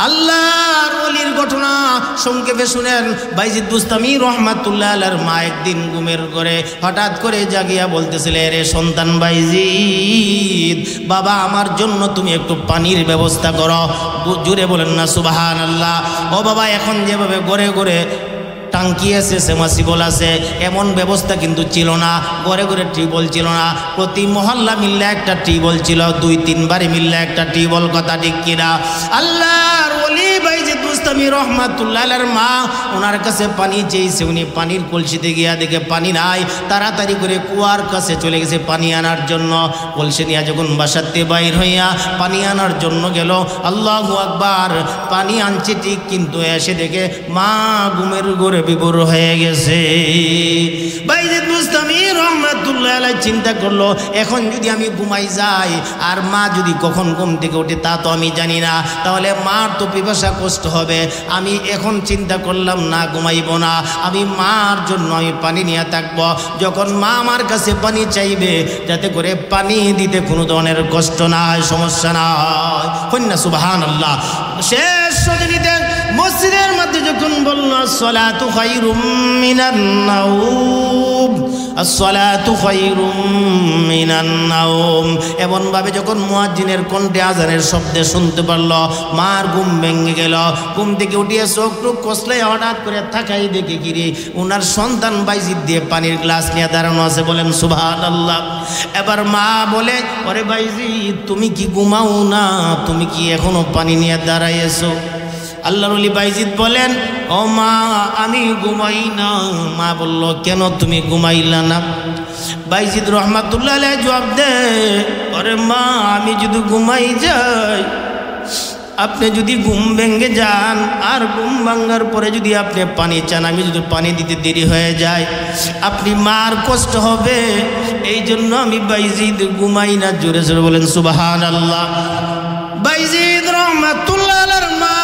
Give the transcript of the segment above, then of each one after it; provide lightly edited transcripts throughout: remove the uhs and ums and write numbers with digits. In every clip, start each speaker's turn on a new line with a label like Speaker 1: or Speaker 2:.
Speaker 1: আল্লাহর ওলির ঘটনা সংক্ষেপে শুনেন। বাইজিদ বুস্তামি রহমাতুল্লাহ আলাইহির মা একদিন ঘুমের ঘরে হঠাৎ করে জাগিয়া বলতেছিলে, রে সন্তান বাইজিদ, বাবা আমার জন্য তুমি একটু পানির ব্যবস্থা করো। জুড়ে বলেন না সুবহানাল্লাহ। ও বাবা, এখন যেভাবে ঘরে ঘরে টাঙ্কি আছে, সেমাসিবল আছে, এমন ব্যবস্থা কিন্তু ছিল না। ঘরে ঘরে টিউবওয়েল ছিল না। প্রতি মহল্লা মিললে একটা টিউবওয়েল ছিল, 2-3 বাড়ি মিললে একটা টিউবওয়েল। কথা ঠিক কিনা? আল্লাহর ওলি বাইজিদ বুস্তামি রহমাতুল্লাহ আলাইহির মা ওনার কাছে পানি চেয়েছে। উনি পানির কলসিতে গিয়া দেখে পানি নাই, তাড়াতাড়ি করে কুয়ার কাছে চলে গেছে পানি আনার জন্য। কলসি নিয়ে যখন বাসাতে বাইর হইয়া পানি আনার জন্য গেল, আল্লাহু আকবার, পানি আনছে ঠিক, কিন্তু এসে দেখে মা ঘুমের ঘরে বিভোর হয়ে গেছে। বাইজিদ বুস্তামি রহমাতুল্লাহ আলাইহি চিন্তা করলো, এখন যদি আমি ঘুমাই যাই আর মা যদি কখন ঘুম থেকে ওঠে তা তো আমি জানি না, তাহলে মার তো পিপাসা কষ্ট হবে। আমি এখন চিন্তা করলাম না, ঘুমাইব না, আমি মার জন্য আমি পানি নিয়ে থাকবো। যখন মা আমার কাছে পানি চাইবে, যাতে করে পানি দিতে কোনো ধরনের কষ্ট না হয়, সমস্যা না হয়। কন্যা সুবহানাল্লাহ। শেষ রজনীতে মসজিদের মধ্যে যখন বলল, আসসালাতু খায়রুম মিনান নাওম, আসসালাতু খায়রুম মিনান নাওম, এমনভাবে যখন মুয়াজ্জিনের কণ্ঠে আজানের শব্দে শুনতে পারল, মার ঘুম ভেঙে গেল। ঘুম থেকে উঠিয়ে চোখ টুক কষলে হঠাৎ করে তাকাই দেখে কিরে ওনার সন্তান বাইজিদ দিয়ে পানির গ্লাস নিয়ে দাঁড়ানো আছে। বলেন সুবহানাল্লাহ। এবার মা বলে, ওরে বাইজিদ, তুমি কি ঘুমাও না? তুমি কি এখনো পানি নিয়ে দাঁড়াইছো? আল্লাহর ওলি বাইজিদ বলেন, ও মা, আমি ঘুমাই না। মা বলল, কেন তুমি ঘুমাইলা না? বাইজিদ রহমাতুল্লাহ আলাইহি জবাব দে, আরে মা, আমি যদি ঘুমাই যাই, আপনি যদি ঘুম ভেঙে যান আর ঘুম ভাঙার পরে যদি আপনি পানি চান, আমি যদি পানি দিতে দেরি হয়ে যায়, আপনি মার কষ্ট হবে। এই জন্য আমি বাইজিদ ঘুমাই না। জোরে জোরে বলেন সুবহানাল্লাহ। বাইজিদ রহমাতুল্লাহ আলাইহির মা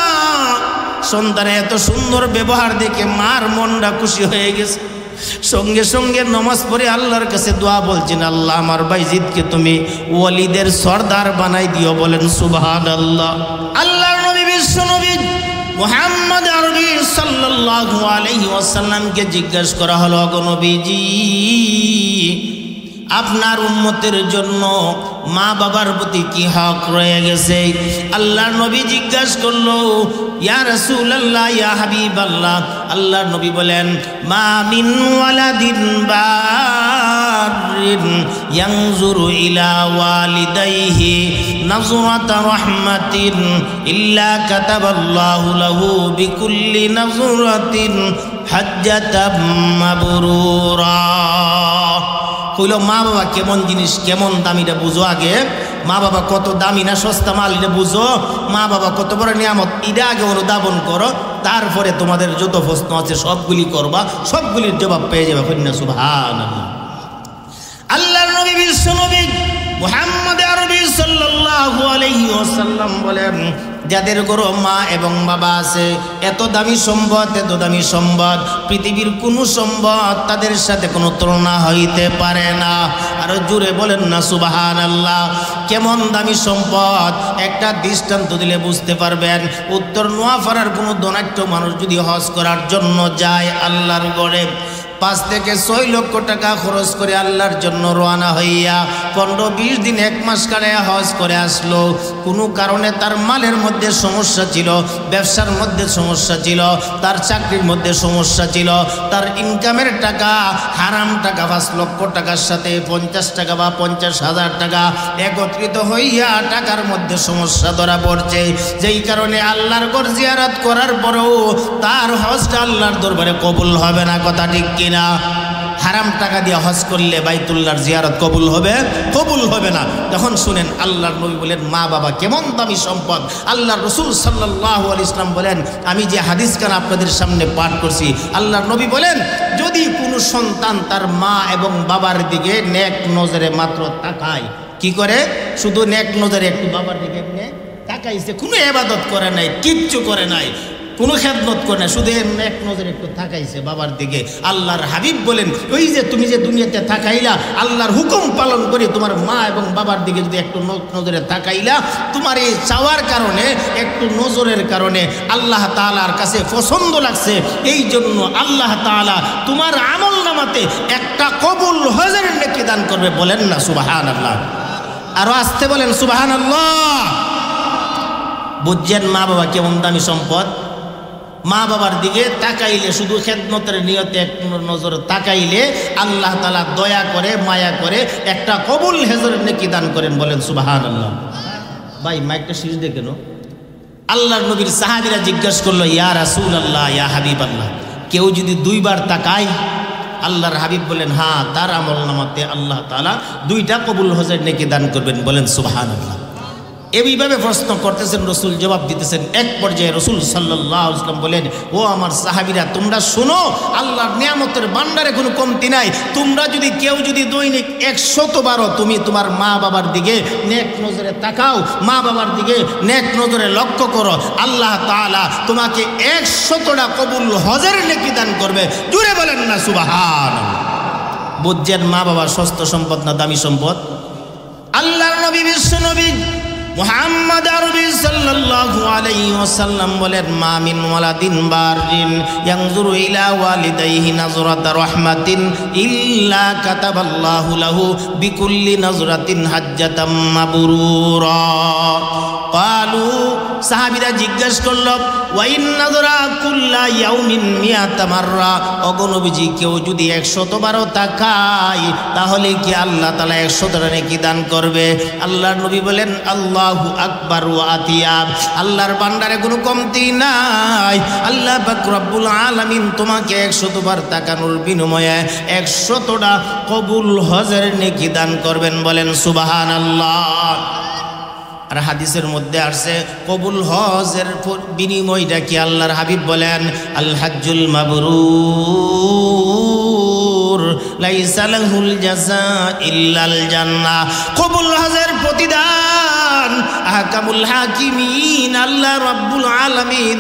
Speaker 1: সন্তানের এত সুন্দর ব্যবহার দেখে মার মনটা খুশি হয়ে গেছে। সঙ্গে সঙ্গে নামাজ পড়ে আল্লাহর কাছে দোয়া বলছেন, আল্লাহ আমার বাইজিদকে তুমি ওয়ালিদের সর্দার বানাই দিও। বলেন সুবহানাল্লাহ। আল্লাহর নবী বিশ্ব নবী মুহাম্মদ আরবি সাল্লাল্লাহু আলাইহি ওয়াসাল্লামকে জিজ্ঞাসা করা হলো, গো নবীজি, আপনার উম্মতের জন্য মা বাবার প্রতি কি হক রয়ে গেছে? আল্লাহর নবী জিজ্ঞাসা করলো, ইয়া রাসূলুল্লাহ, ইয়া হাবিবাল্লাহ। আল্লাহর নবী বলেন, মা মিন ওয়ালাদিন বারিন ইয়ানজুরু ইলা ওয়ালিদাইহি নাজরাতা রাহমাতিন ইল্লা কাতাবাল্লাহু লাহু বিকুল্লি নাজরাতিন হাজ্জাতাম মাবরুরা। কইল, মা বাবা কেমন জিনিস, কেমন দামিটা বুঝো আগে। মা বাবা কত দামি না সস্তা মাল এটা বুঝো। মা বাবা কত বড় নিয়ামত, এটা আগে অনুধাবন করো, তারপরে তোমাদের যত প্রশ্ন আছে সবগুলি করবা, সবগুলির জবাব পেয়ে যাবে। কন্যা সুবহানাল্লাহ। আল্লাহর নবী বিশ্ব নবী মুহাম্মদ আরবি সাল্লাল্লাহু আলাইহি ওয়াসাল্লাম বলেন, যাদের ঘরে মা এবং বাবা আছে, এত দামি সম্পদ, এত দামি সম্পদ, পৃথিবীর কোনো সম্পদ তাদের সাথে কোনো তুলনা হইতে পারে না। আরো জোরে বলেন না সুবহানাল্লাহ। কেমন দামি সম্পদ, একটা দৃষ্টান্ত দিলে বুঝতে পারবেন। উত্তর নোয়াপাড়ার কোনো ধনাঢ্য মানুষ যদি হজ করার জন্য যায় আল্লাহর ঘরে, 5 থেকে 6 লক্ষ টাকা খরচ করে আল্লাহর জন্য রওনা হইয়া 15-20 দিন 1 মাস কাটায় হজ করে আসলো। কোনো কারণে তার মালের মধ্যে সমস্যা ছিল, ব্যবসার মধ্যে সমস্যা ছিল, তার চাকরির মধ্যে সমস্যা ছিল, তার ইনকামের টাকা হারাম টাকা 5 লক্ষ টাকার সাথে 50 টাকা বা 50,000 টাকা একত্রিত হইয়া টাকার মধ্যে সমস্যা ধরা পড়ছে। যেই কারণে আল্লাহর ঘর জিয়ারত করার পরেও তার হজটা আল্লাহর দরবারে কবুল হবে না। কথা ঠিক কিনা? হারাম টাকা দিয়ে হজ করলে বাইতুল্লাহর জিয়ারত কবুল হবে? কবুল হবে না। তখন শুনেন, আল্লাহর নবী বলেন, মা বাবা কেমন দামি সম্পদ। আল্লাহর রাসূল সাল্লাল্লাহু আলাইহি ওয়াসাল্লাম বলেন, আমি যে হাদিসখান আপনাদের সামনে পাঠ করছি, আল্লাহর নবী বলেন, যদি কোনো সন্তান তার মা এবং বাবার দিকে নেক নজরে মাত্র তাকায়, কি করে? শুধু নেক নজরে একটু বাবার দিকে তাকাইছে, কোনো ইবাদত করে নাই, কিচ্ছু করে নাই, কোনো খেদমত করে না, শুধু এক নজরে একটু তাকাইছে বাবার দিকে। আল্লাহর হাবিব বলেন, ওই যে তুমি যে দুনিয়াতে তাকাইলা, আল্লাহর হুকুম পালন করে তোমার মা এবং বাবার দিকে যদি একটু নজরে তাকাইলা, তোমার এই চাওয়ার কারণে, একটু নজরের কারণে আল্লাহ তাআলার কাছে পছন্দ লাগছে, এই জন্য আল্লাহ তাআলা তোমার আমল নামাতে একটা কবুল হজের নেকি দান করবে। বলেন না সুবহানাল্লাহ? আরো আসতে বলেন সুবহানাল্লাহ। বুঝছেন মা বাবা কেমন দামি সম্পদ? মা বাবার দিকে তাকাইলে, শুধু খেদমতের নিয়তে এক নজর তাকাইলে আল্লাহ তাআলা দয়া করে, মায়া করে একটা কবুল হজের নেকি দান করেন। বলেন সুবহানাল্লাহ। ভাই মাইকটা শীষ দিয়ে কেন? আল্লাহর নবীর সাহাবীরা জিজ্ঞাসা করলো, ইয়া রাসূলুল্লাহ, ইয়া হাবিবাল্লাহ, কেউ যদি দুইবার তাকায়? আল্লাহর হাবিব বলেন, হ্যাঁ, তার আমল নামাতে আল্লাহ তাআলা 2টা কবুল হজের নেকি দান করবেন। বলেন সুবহানাল্লাহ। এইভাবে প্রশ্ন করতেছেন, রসুল জবাব দিতেছেন। এক পর্যায়ে রসুল সাল্লাল্লাহু আলাইহি ওয়াসাল্লাম বলেন, ও আমার সাহাবীরা, তোমরা শোনো, আল্লাহর নিয়ামতের ভান্ডারে কোনো কমতি নাই। তোমরা যদি কেউ যদি দৈনিক 100 বারও তুমি তোমার মা বাবার দিকে নেক নজরে তাকাও, মা বাবার দিকে নেক নজরে লক্ষ্য করো, আল্লাহ তাআলা তোমাকে 100টা কবুল হজের নেকি দান করবে। জুড়ে বলেন না সুবহানাল্লাহ। বুঝছেন মা বাবা সস্তা সম্পদ না দামি সম্পদ? আল্লাহর নবী, বিশ্ব নবী মুহাম্মদ আরবি সাল্লাল্লাহু আলাইহি ওয়াসাল্লাম বলেন, মা মিন ওয়ালাদিন বারিন ইয়ানজুরু ইলা ওয়ালিদাইহি নাজরাতা রাহমাতিন ইল্লা কাতাবাল্লাহু লাহু বিকুল্লি নাজরাতিন হাজ্জাতাম মাবরুরা। ক্বালু, সাহাবীরা জিজ্ঞাসা করল, ওয়া ইন নাজরা কুল্লা ইয়াউমিন মিয়াতা মাররা, ওগো নবীজি, কেউ যদি 100 বারও তাকায় তাহলে কি আল্লাহ তাআলা 100টা নেকি দান করবে? আল্লাহর নবী বলেন, আল্লাহু আকবার ওয়া আতিয়াব, আল্লাহর ভান্ডারে কোনো কমতি নাই। আল্লাহ পাক রব্বুল আলামিন তোমাকে 100 বার তাকানোর বিনিময়ে 100টা কবুল হজের নেকি দান করবেন। বলেন সুবহানাল্লাহ। আর হাদিসের মধ্যে আসছে, কবুল হজের বিনিময়টা কি? আল্লাহর হাবিব বলেন, আল হাজ্জুল মাবরুর লাইসা লাহুল জাযা ইল্লাল জান্নাহ। কবুল হজের প্রতিদান আহকামুল হাকিমিন, আল্লাহ রাব্বুল আলামিন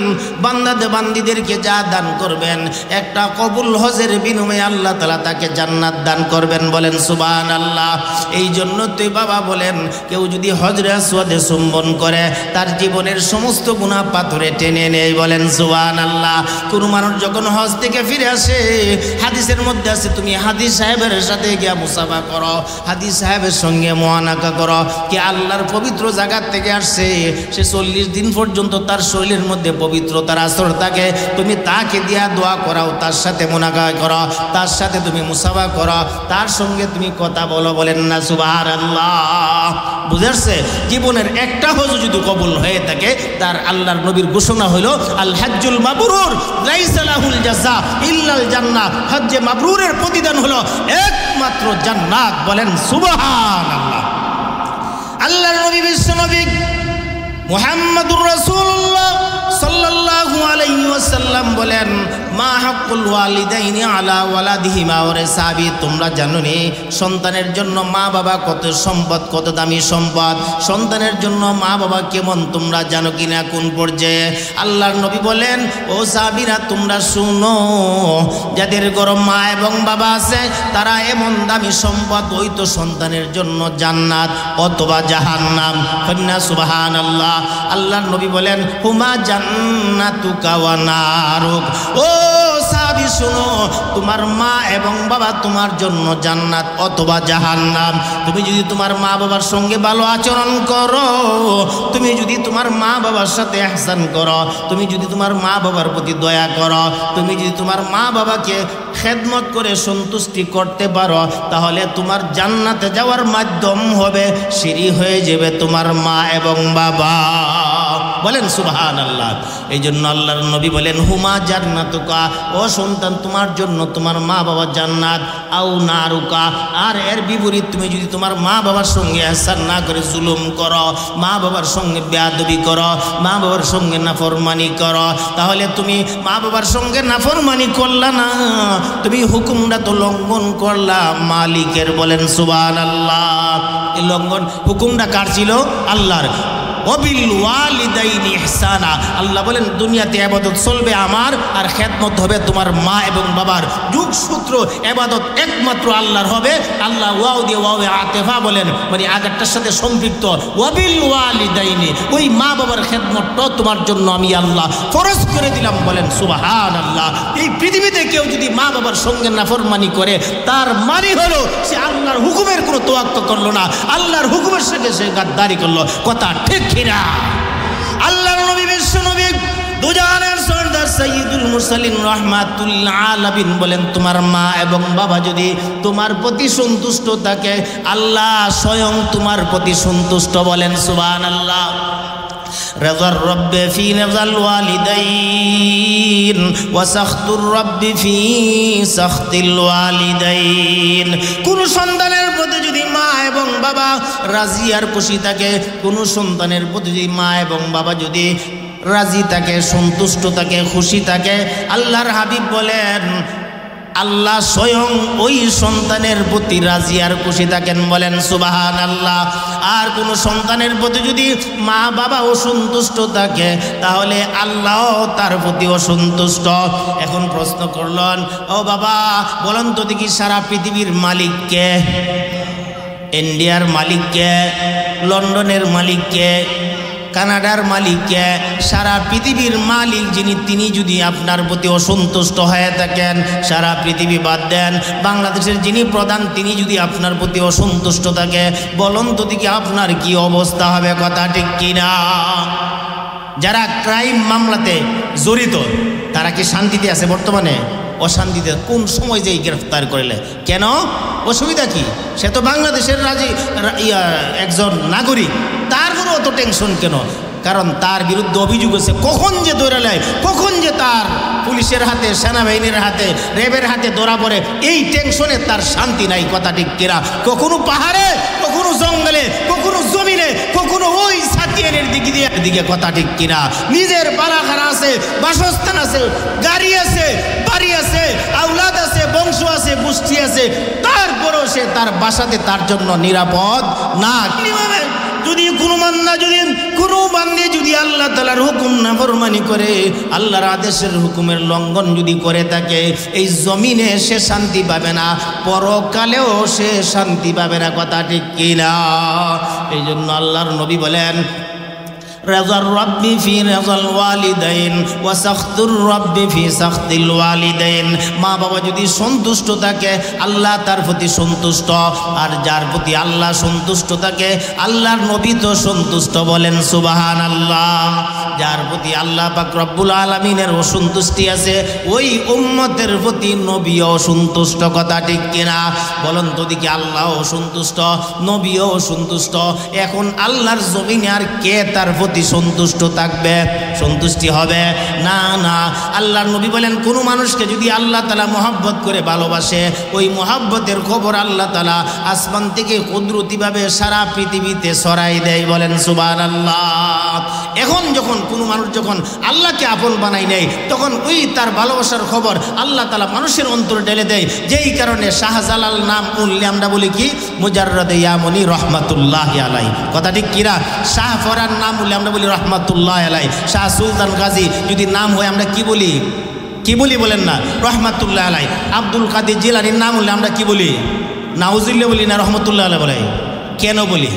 Speaker 1: বান্দিদেরকে যা দান করবেন, একটা কবুল হজের বিনিময়ে আল্লাহ তাআলা তাকে জান্নাত দান করবেন। বলেন সুবহানাল্লাহ। এই জন্য তুই বাবা বলেন, কেউ যদি হজরে আসওয়াদে চুম্বন করে, তার জীবনের সমস্ত গুনাহ পাথরে টেনে নেয়। বলেন সুবহানাল্লাহ। কোন মানুষ যখন হজ থেকে ফিরে আসে, হাদিসের মধ্যে আছে, তুমি হাদিস সাহেবের সাথে গিয়া মুসাফা করো, হাদিস সাহেবের সঙ্গে মুআনাকা করো, কে আল্লাহর পবিত্র জায়গা থেকে আসছে, সে 40 দিন পর্যন্ত তার শরীরের মধ্যে পবিত্রতার আসর থাকে, তুমি তাকে দিয়া দোয়া করাও, তার সাথে মুনাকা করো, তার সাথে তুমি মুসাফা করো, তার সঙ্গে তুমি কথা বলো। বলেন না সুবহানাল্লাহ। বুঝাচ্ছে, জীবনের একটা হজ যদি কবুল হয়ে থাকে, তার আল্লাহর নবীর ঘোষণা হলো, আল হাজ্জুল মাবরুর লাইসা লাহুল জাযা ইল্লাল জান্নাহ। হজ্জে মাবরুরের প্রতিদান হলো একমাত্র জান্নাত। বলেন সুবহানাল্লাহ। আল্লাহর নবী, বিশ্ব নবী মুহাম্মদুর রাসূলুল্লাহ সাল্লাল্লাহু আলাইহি ওয়াসাল্লাম বলেন, মা হাক্কুল ওয়ালিদাইনি আলা ওয়ালাদিহিমা। ওরে সাহাবী, তোমরা জানো নি সন্তানের জন্য মা বাবা কত সম্পদ, কত দামি সম্পদ। সন্তানের জন্য মা বাবা কেমন তোমরা জানো কিনা, কোন পর্যায়ে? আল্লাহর নবী বলেন, ও সাহাবীরা, তোমরা শুনো, যাদের ঘরে মা এবং বাবা আছে, তারা এমন দামি সম্পদ, ওই তো সন্তানের জন্য জান্নাত অথবা জাহান্নাম। কন্যা সুবহানাল্লাহ। আল্লাহর নবী বলেন, হুমা জান্নাতুকা ওয়া নারুক। ও সাহাবী শুনো, তোমার মা এবং বাবা তোমার জন্য জান্নাত অথবা জাহান্নাম। তুমি যদি তোমার মা বাবার সঙ্গে ভালো আচরণ করো, তুমি যদি তোমার মা বাবার সাথে ইহসান করো, তুমি যদি তোমার মা বাবার প্রতি দয়া করো, তুমি যদি তোমার মা বাবাকে খেদমত করে সন্তুষ্টি করতে পারো, তাহলে তোমার জান্নাতে যাওয়ার মাধ্যম হবে, সিঁড়ি হয়ে যাবে তোমার মা এবং বাবা। বলেন সুবহানাল্লাহ। এই জন্য আল্লাহর নবী বলেন, হুমা জান্নাতুকা, ও সন্তান, তোমার জন্য তোমার মা বাবা জান্নাত, আও নারুকা। আর এর বিপরীত, তুমি যদি তোমার মা বাবার সঙ্গে ইহসান না করে জুলুম করো, মা বাবার সঙ্গে বেয়াদবি করো, মা বাবার সঙ্গে নাফরমানি করো, তাহলে তুমি মা বাবার সঙ্গে নাফরমানি করলা না, তুমি হুকুমটা তো লঙ্ঘন করলা মালিকের। বলেন সুবহানাল্লাহ। এই লঙ্ঘন হুকুমটা কার ছিল? আল্লাহর। ওয়াবিল ওয়ালিদাইনি ইহসানা। আল্লাহ বলেন দুনিয়াতে ইবাদত চলবে আমার, আর খেদমত হবে তোমার মা এবং বাবার। যুগসূত্র ইবাদত একমাত্র আল্লাহর হবে। আল্লাহ ওয়াও দিয়ে ওয়াও আতেফা বলেন, মানে আগেরটার সাথে সম্পৃক্ত। ওয়াবিল ওয়ালিদাইনি, ওই মা বাবার খেদমতটা তোমার জন্য আমি আল্লাহ ফরজ করে দিলাম। বলেন সুবহানাল্লাহ। এই পৃথিবীতে কেউ যদি মা বাবার সঙ্গে নাফরমানি করে, তার মানে হলো সে আল্লাহর হুকুমের কোনো তোয়াক্কা করলো না, আল্লাহর হুকুমের সঙ্গে সে গাদ্দারি করলো। কথা ঠিক কিনা? আল্লাহর নবী, বিশ্ব নবী, দুজাহানের সরদার সাইয়্যিদুল মুরসালিন রাহমাতুল আলামিন বলেন, তোমার মা এবং বাবা যদি তোমার প্রতি সন্তুষ্ট থাকে, আল্লাহ স্বয়ং তোমার প্রতি সন্তুষ্ট। বলেন সুবহানাল্লাহ। রাযার রাব্বি ফি রাযাল ওয়ালিদাইন ওয়া সাখতুর রাব্বি ফি সাখতিল ওয়ালিদাইন। কোন সন্তানের প্রতি যদি মা এবং বাবা রাজি আর খুশি থাকে, কোন সন্তানের প্রতি যদি মা এবং বাবা যদি রাজি থাকে, সন্তুষ্ট থাকে, খুশি থাকে, আল্লাহর হাবিব বলেন আল্লাহ স্বয়ং ওই সন্তানের প্রতি রাজি আর খুশি থাকেন। বলেন সুবহানাল্লাহ। আর কোন সন্তানের প্রতি যদি মা বাবা অসন্তুষ্ট থাকে, তাহলে আল্লাহ তার প্রতি অসন্তুষ্ট। এখন প্রশ্ন করলেন, ও বাবা বলেন তো দেখি, সারা পৃথিবীর মালিক কে? ইন্ডিয়ার মালিক কে? লন্ডনের মালিক কে? কানাডার মালিককে? সারা পৃথিবীর মালিক যিনি, তিনি যদি আপনার প্রতি অসন্তুষ্ট হয়ে থাকেন, সারা পৃথিবী বাদ দেন, বাংলাদেশের যিনি প্রধান তিনি যদি আপনার প্রতি অসন্তুষ্ট থাকে, বলুন তো দেখি আপনার কি অবস্থা হবে? কথা ঠিক কিনা? যারা ক্রাইম মামলাতে জড়িত তারা কি শান্তিতে আছে বর্তমানে? অশান্তিতে। কোন সময় যেই গ্রেফতার করলে কেন? অসুবিধা কি? সে তো বাংলাদেশের একজন নাগরিক, তার কোনো অত টেনশন কেন? কারণ তার বিরুদ্ধে অভিযোগ আছে, কখন যে ধরে নেয়, কখন যে তার পুলিশের হাতে, সেনাবাহিনীর হাতে, র্যাবের হাতে ধরা পড়ে, এই টেনশনে তার শান্তি নাই। কথা ঠিক কিনা? কখনো পাহাড়ে, কখনো জঙ্গলে, কখনো জমিনে, কখনো ওই সাতিয়ানের দিকে। কথা ঠিক কিনা? নিজের বালাখানা আছে, বাসস্থান আছে, গাড়ি আছে, বাড়ি আছে, আওলাদ আছে, বংশ আছে, গোষ্ঠী আছে, তারপরেও সে তার বাসাতে তার জন্য নিরাপদ না। যদি কোনো বান্দা যদি আল্লাহ তাআলার হুকুম নাফরমানি করে, আল্লাহর আদেশের হুকুমের লঙ্ঘন যদি করে থাকে, এই জমিনে সে শান্তি পাবে না, পরকালেও সে শান্তি পাবে না। কথা ঠিক কিনা? এই জন্য আল্লাহর নবী বলেন, রাযার রাব্বি ফি রাযাল ওয়ালিদাইন ওয়া সাখতুর রাব্বি ফি সাখতিল ওয়ালিদাইন। মা বাবা যদি সন্তুষ্ট থাকে, আল্লাহ তার প্রতি সন্তুষ্ট, আর যার প্রতি আল্লাহ সন্তুষ্ট থাকে, আল্লাহর নবী তো সন্তুষ্ট। বলেন সুবহানাল্লাহ। যার প্রতি আল্লাহ পাক রব্বুল আলামিনের অসন্তুষ্টি আছে, ওই উম্মতের প্রতি নবীও অসন্তুষ্ট। কথা ঠিক কিনা? বলেন তো দেখি, আল্লাহ অসন্তুষ্ট, নবীও অসন্তুষ্ট। এখন আল্লাহর জমিনে আর কে তার সন্তুষ্ট থাকবে? সন্তুষ্টি হবে না। না, আল্লাহর নবী বলেন, কোন মানুষকে যদি আল্লাহ তাআলা মহব্বত করে ভালোবাসে, ওই মহব্বতের খবর আল্লাহ তাআলা আসমান থেকে কুদরতিভাবে সারা পৃথিবীতে ছড়াই দেয়। বলেন সুবহানাল্লাহ। এখন যখন কোনো মানুষ যখন আল্লাহকে আপন বানাই নেয়, তখন ওই তার ভালোবাসার খবর আল্লাহ তাআলা মানুষের অন্তরে ঢেলে দেয়। যেই কারণে শাহজালাল নাম উল্লে আমরা বলি কি? মুজাররদে ইয়ামনি রহমাতুল্লাহি আলাইহি। কথা ঠিক কিনা? শাহ ফরার নাম উল্লে আমরা বলি রহমাতুল্লাহি আলাইহি। শাহ সুলতান গাজী যদি নাম হয় আমরা কি বলি? কি বলি বলেন না? রহমাতুল্লাহি আলাইহি। আব্দুল কাদের জিলানীর নাম হলে আমরা কি বলি? নাউজুবিল্লাহ বলি না রহমাতুল্লাহি আলাইহি বলি? কেন বলি?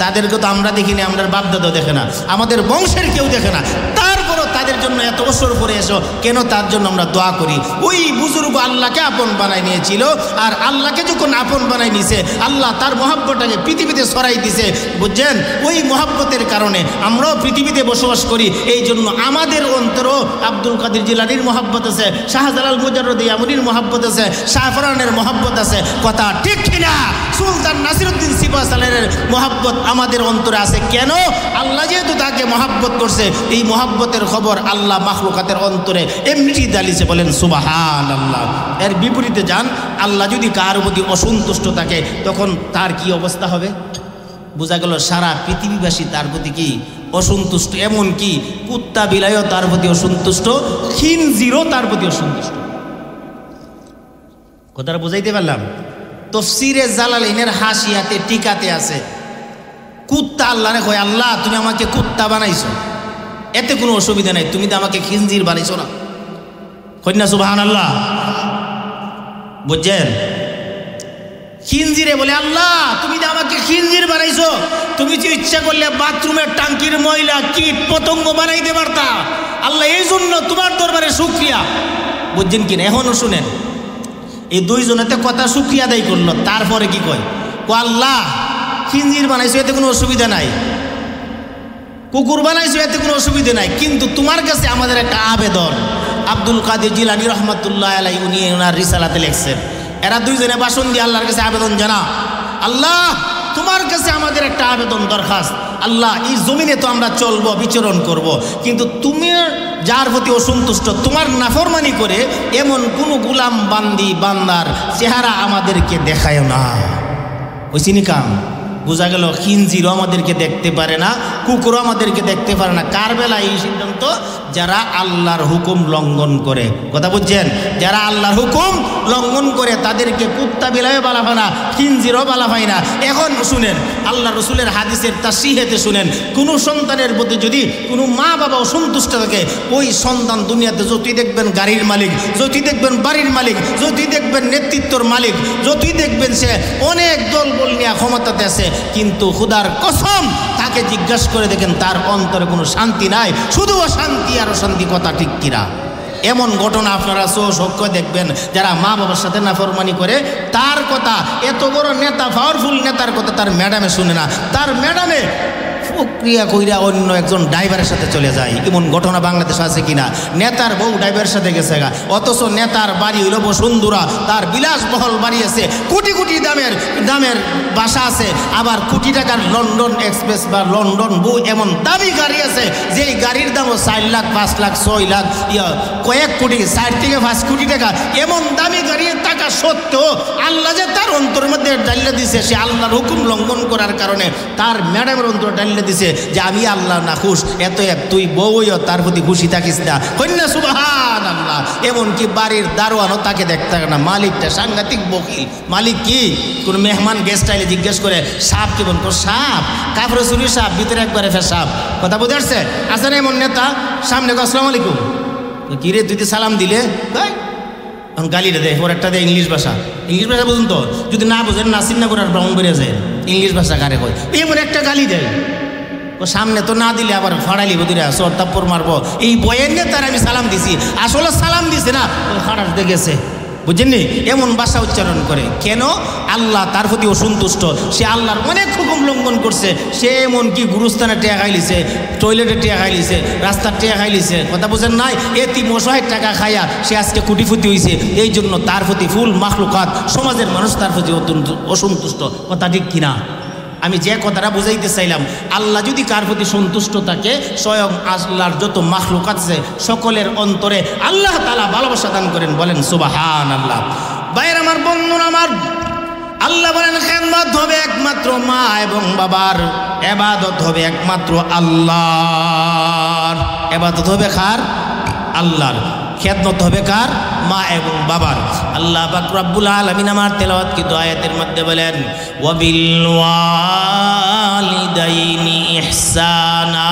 Speaker 1: তাদেরকে তো আমরা দেখি না, আমাদের বাপদাদাও দেখে না, আমাদের বংশের কেউ দেখে না, তারপরও তাদের জন্য এত বছর পরে এসো কেন? তার জন্য আমরা দোয়া করি। ওই বুজুর্গ আল্লাহকে আপন বানাই নিয়েছিল, আর আল্লাহকে যখন আপন বানাই নিয়েছে, আল্লাহ তার মহব্বতটাকে পৃথিবীতে ছড়াই দিছে। বুঝছেন? ওই মহব্বতের কারণে আমরাও পৃথিবীতে বসবাস করি। এই জন্য আমাদের অন্তরও আব্দুল কাদের জিলানীর মহব্বত আছে, শাহজালাল মুজাররদে ইয়ামনির মহব্বত আছে, শাহফরানের মহব্বত আছে। কথা ঠিক কিনা? সুলতান নাসিরউদ্দিন সিপাহসালারের মহব্বত আমাদের অন্তরে আছে। কেন? আল্লাহ যেহেতু তাকে মহব্বত করছে, এই মহব্বতের খবর আল্লাহ মাখলুকাতের অন্তরে এমনি ডালিছে। বলেন সুবহানাল্লাহ। এর বিপরীতে যান, আল্লাহ যদি কার প্রতি অসন্তুষ্ট থাকে, তখন তার কি অবস্থা হবে? বোঝা গেল সারা পৃথিবীবাসী তার প্রতি কি? অসন্তুষ্ট। এমন কি কুত্তা বিলাইও তার প্রতি অসন্তুষ্ট, খিনজিরও তার প্রতি অসন্তুষ্ট। কথাটা বুঝাইতে পারলাম? তাফসীরে জালালাইনের হাসিয়াতে টিকাতে আছে, কুত্তা আল্লাহরে কয় আল্লাহ তুমি আমাকে কুত্তা বানাইছো, এতে কোনো অসুবিধা নাই, তুমি তো আমাকে খিনজির বানাইছো না। কন্যা সুবহানাল্লাহ, বুঝছেন? খিনজিরে বলে আল্লাহ তুমি তো আমাকে খিনজির বানাইছো, তুমি যে ইচ্ছা করলে বাথরুমের টাঙ্কির ময়লা কীট পতঙ্গ বানাইতে পারতা, আল্লাহ এই জন্য তোমার দরবারে শুকরিয়া। বুঝছেন কিনা? এখনো শুনেন, এই দুইজনেতে কথা শুকরিয়া আদায় করলো, তারপরে কি কয়, আল্লাহ খিনজির বানাইছো এতে কোনো অসুবিধা নাই, কুকুর বানাইছো এতে কোনো অসুবিধা নাই, কিন্তু তোমার কাছে আমাদের একটা আবেদন। আব্দুল কাদের জিলানী রহমাতুল্লাহ আলাইহি উনি ওনার রিসালাতে লিখছেন, এরা দুইজনে ভাষণ দিয়ে আল্লাহর কাছে আবেদন জানা, আল্লাহ তোমার কাছে আমাদের একটা আবেদন দরখাস্ত, আল্লাহ এই জমিনে তো আমরা চলবো বিচরণ করব, কিন্তু তুমি যার প্রতি অসন্তুষ্ট তোমার নাফরমানি করে এমন কোনো গুলাম বান্দি বান্দার চেহারা আমাদেরকে দেখায় না। ওই চিনি কাম বোঝা গেল, খিনজিরও আমাদেরকে দেখতে পারে না, কুকুরও আমাদেরকে দেখতে পারে না। কার বেলা এই সিদ্ধান্ত? যারা আল্লাহর হুকুম লঙ্ঘন করে। কথা বুঝছেন? যারা আল্লাহর হুকুম লঙ্ঘন করে তাদেরকে কুত্তা বিলাইও বালা হয় না, খিনজিরও বালা হয় না। এখন শুনেন, আল্লাহ রসুলের হাদিসের তাসহিহেতে শুনেন, কোনো সন্তানের প্রতি যদি কোনো মা বাবা অসন্তুষ্ট থাকে, ওই সন্তান দুনিয়াতে যতই দেখবেন গাড়ির মালিক, যতই দেখবেন বাড়ির মালিক, যতই দেখবেন নেতৃত্বর মালিক, যতই দেখবেন সে অনেক দলবল নিয়ে ক্ষমতাতে আছে, কিন্তু খুদার কসম তাকে জিজ্ঞাসা করে দেখেন তার অন্তরে কোনো শান্তি নাই, শুধু অশান্তি আর অশান্তি। কথা ঠিক কিনা? এমন ঘটনা আপনারা সক্ষ দেখবেন, যারা মা বাবার সাথে নাফরমানি করে, তার কথা এত বড় নেতা, পাওয়ারফুল নেতার কথা তার ম্যাডামে শুনে না, তার ম্যাডামে প্রক্রিয়া কইরা অন্য একজন ড্রাইভারের সাথে চলে যায়। এমন ঘটনা বাংলাদেশে আছে কিনা? নেতার বউ ড্রাইভারের সাথে গেছে গা, অথচ নেতার বাড়ি হইল বসুন্ধরা, তার বিলাসবহল বাড়ি আছে, কোটি কোটি দামের বাসা আছে, আবার কোটি টাকার লন্ডন এক্সপ্রেস বা লন্ডন বউ এমন দামি গাড়ি আছে, যেই গাড়ির দামও 4 লাখ 5 লাখ 6 লাখ কয়েক কোটি, 4 থেকে 5 কোটি টাকা। এমন দামি গাড়ির টাকা সত্ত্বেও আল্লাহ যে তার অন্তরের মধ্যে ডালিয়ে দিছে, সে আল্লাহর হুকুম লঙ্ঘন করার কারণে তার ম্যাডামের অন্তর ডালিয়ে দিছে যে আমি আল্লাহ না খুশ, এত তুই বউও তার প্রতি খুশি থাকিস না। কন্যা সুবহানাল্লাহ। এমনকি বাড়ির দারোয়ানও তাকে দেখতে না, মালিকটা সাংঘাতিক বকিল। মালিক কি কোন মেহমান গেস্ট আইলে জিজ্ঞেস করে সাপ কেমন, সাপ কাপড়ে চুরি সাপ, ভিতরে একবারে সাপ। কথা বুঝতে পারছে? আছে না এমন নেতা, সামনে আসসালামু আলাইকুম, কি রে তুই তো সালাম দিলে, এখন গালিটা দেয়, ওর একটা দেয় ইংলিশ ভাষা। ইংলিশ ভাষা বুঝুন তো, যদি না বোঝেন নাসির না করে ব্রাহ্মণ করে যায়, ইংলিশ ভাষা কারে কয়, এমন একটা গালি দেয়। ও সামনে তো না দিলে আবার ফাড়াইলি বদিরা চোর তাপ্পর মারবো, এই বয়ের নিয়ে তার আমি সালাম দিছি, আসলে সালাম দিছে না, ওই ফাড়ার দেখেছে। বুঝেননি? এমন ভাষা উচ্চারণ করে কেন? আল্লাহ তার প্রতি অসন্তুষ্ট, সে আল্লাহর অনেক হুকুম লঙ্ঘন করছে। সে এমন কি গুরুস্থানে টেয়া খাইলিছে, টয়লেটে টেয়া খাইলিছে, রাস্তার টেয়া খাইলিছে। কথা বুঝেন নাই? এতি মশাহের টাকা খাইয়া সে আজকে কোটিপতি হয়েছে। এই জন্য তার প্রতি ফুল মাখলুকাত, সমাজের মানুষ তার প্রতি অসন্তুষ্ট। কথা ঠিক কিনা? আমি যে কথাটা বুঝাইতে চাইলাম, আল্লাহ যদি কার প্রতি সন্তুষ্ট থাকে, স্বয়ং আল্লাহর যত মাখলুকাত আছে সকলের অন্তরে আল্লাহ তাআলা ভালোবাসা দান করেন। বলেন সুবহানাল্লাহ। ভাইয়ের আমার, বন্ধুরা আমার, আল্লাহ বলেন খেদমত হবে একমাত্র মা এবং বাবার, ইবাদত হবে একমাত্র আল্লাহর। ইবাদত হবে কার? আল্লাহর। খেদমত হবে কার? মা এবং বাবার। আল্লাহ পাক রব্বুল আলামিন আমার তেলাওয়াতকৃত আয়াতের মধ্যে বলেন ওয়াবিল ওয়ালিদাইনি ইহসানা,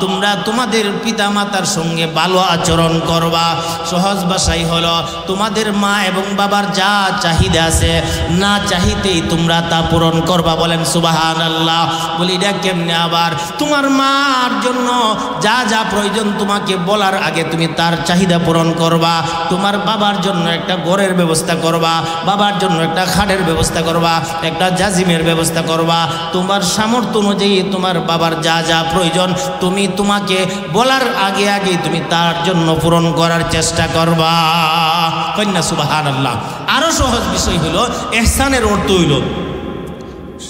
Speaker 1: তোমরা তোমাদের পিতামাতার সঙ্গে ভালো আচরণ করবা। সহজ ভাষাই হলো, তোমাদের মা এবং বাবার যা চাহিদা আছে না চাহিতেই তোমরা তা পূরণ করবা। বলেন সুবহানাল্লাহ। বলি এটা কেমনে? আবার তোমার মার জন্য যা যা প্রয়োজন তোমাকে বলার আগে তুমি তার চাহিদা পূরণ করবা। তোমার বাবার জন্য একটা ঘরের ব্যবস্থা করবা, বাবার জন্য একটা খাটের ব্যবস্থা করবা, একটা জাজিমের ব্যবস্থা করবা। তোমার সামর্থ্য অনুযায়ী তোমার বাবার যা যা প্রয়োজন তুমি তোমাকে বলার আগে আগে তুমি তার জন্য পূরণ করার চেষ্টা করবা। কন্যা সুবহানাল্লাহ। আরো সহজ বিষয় হলো, ইহসানের অর্থ হইল,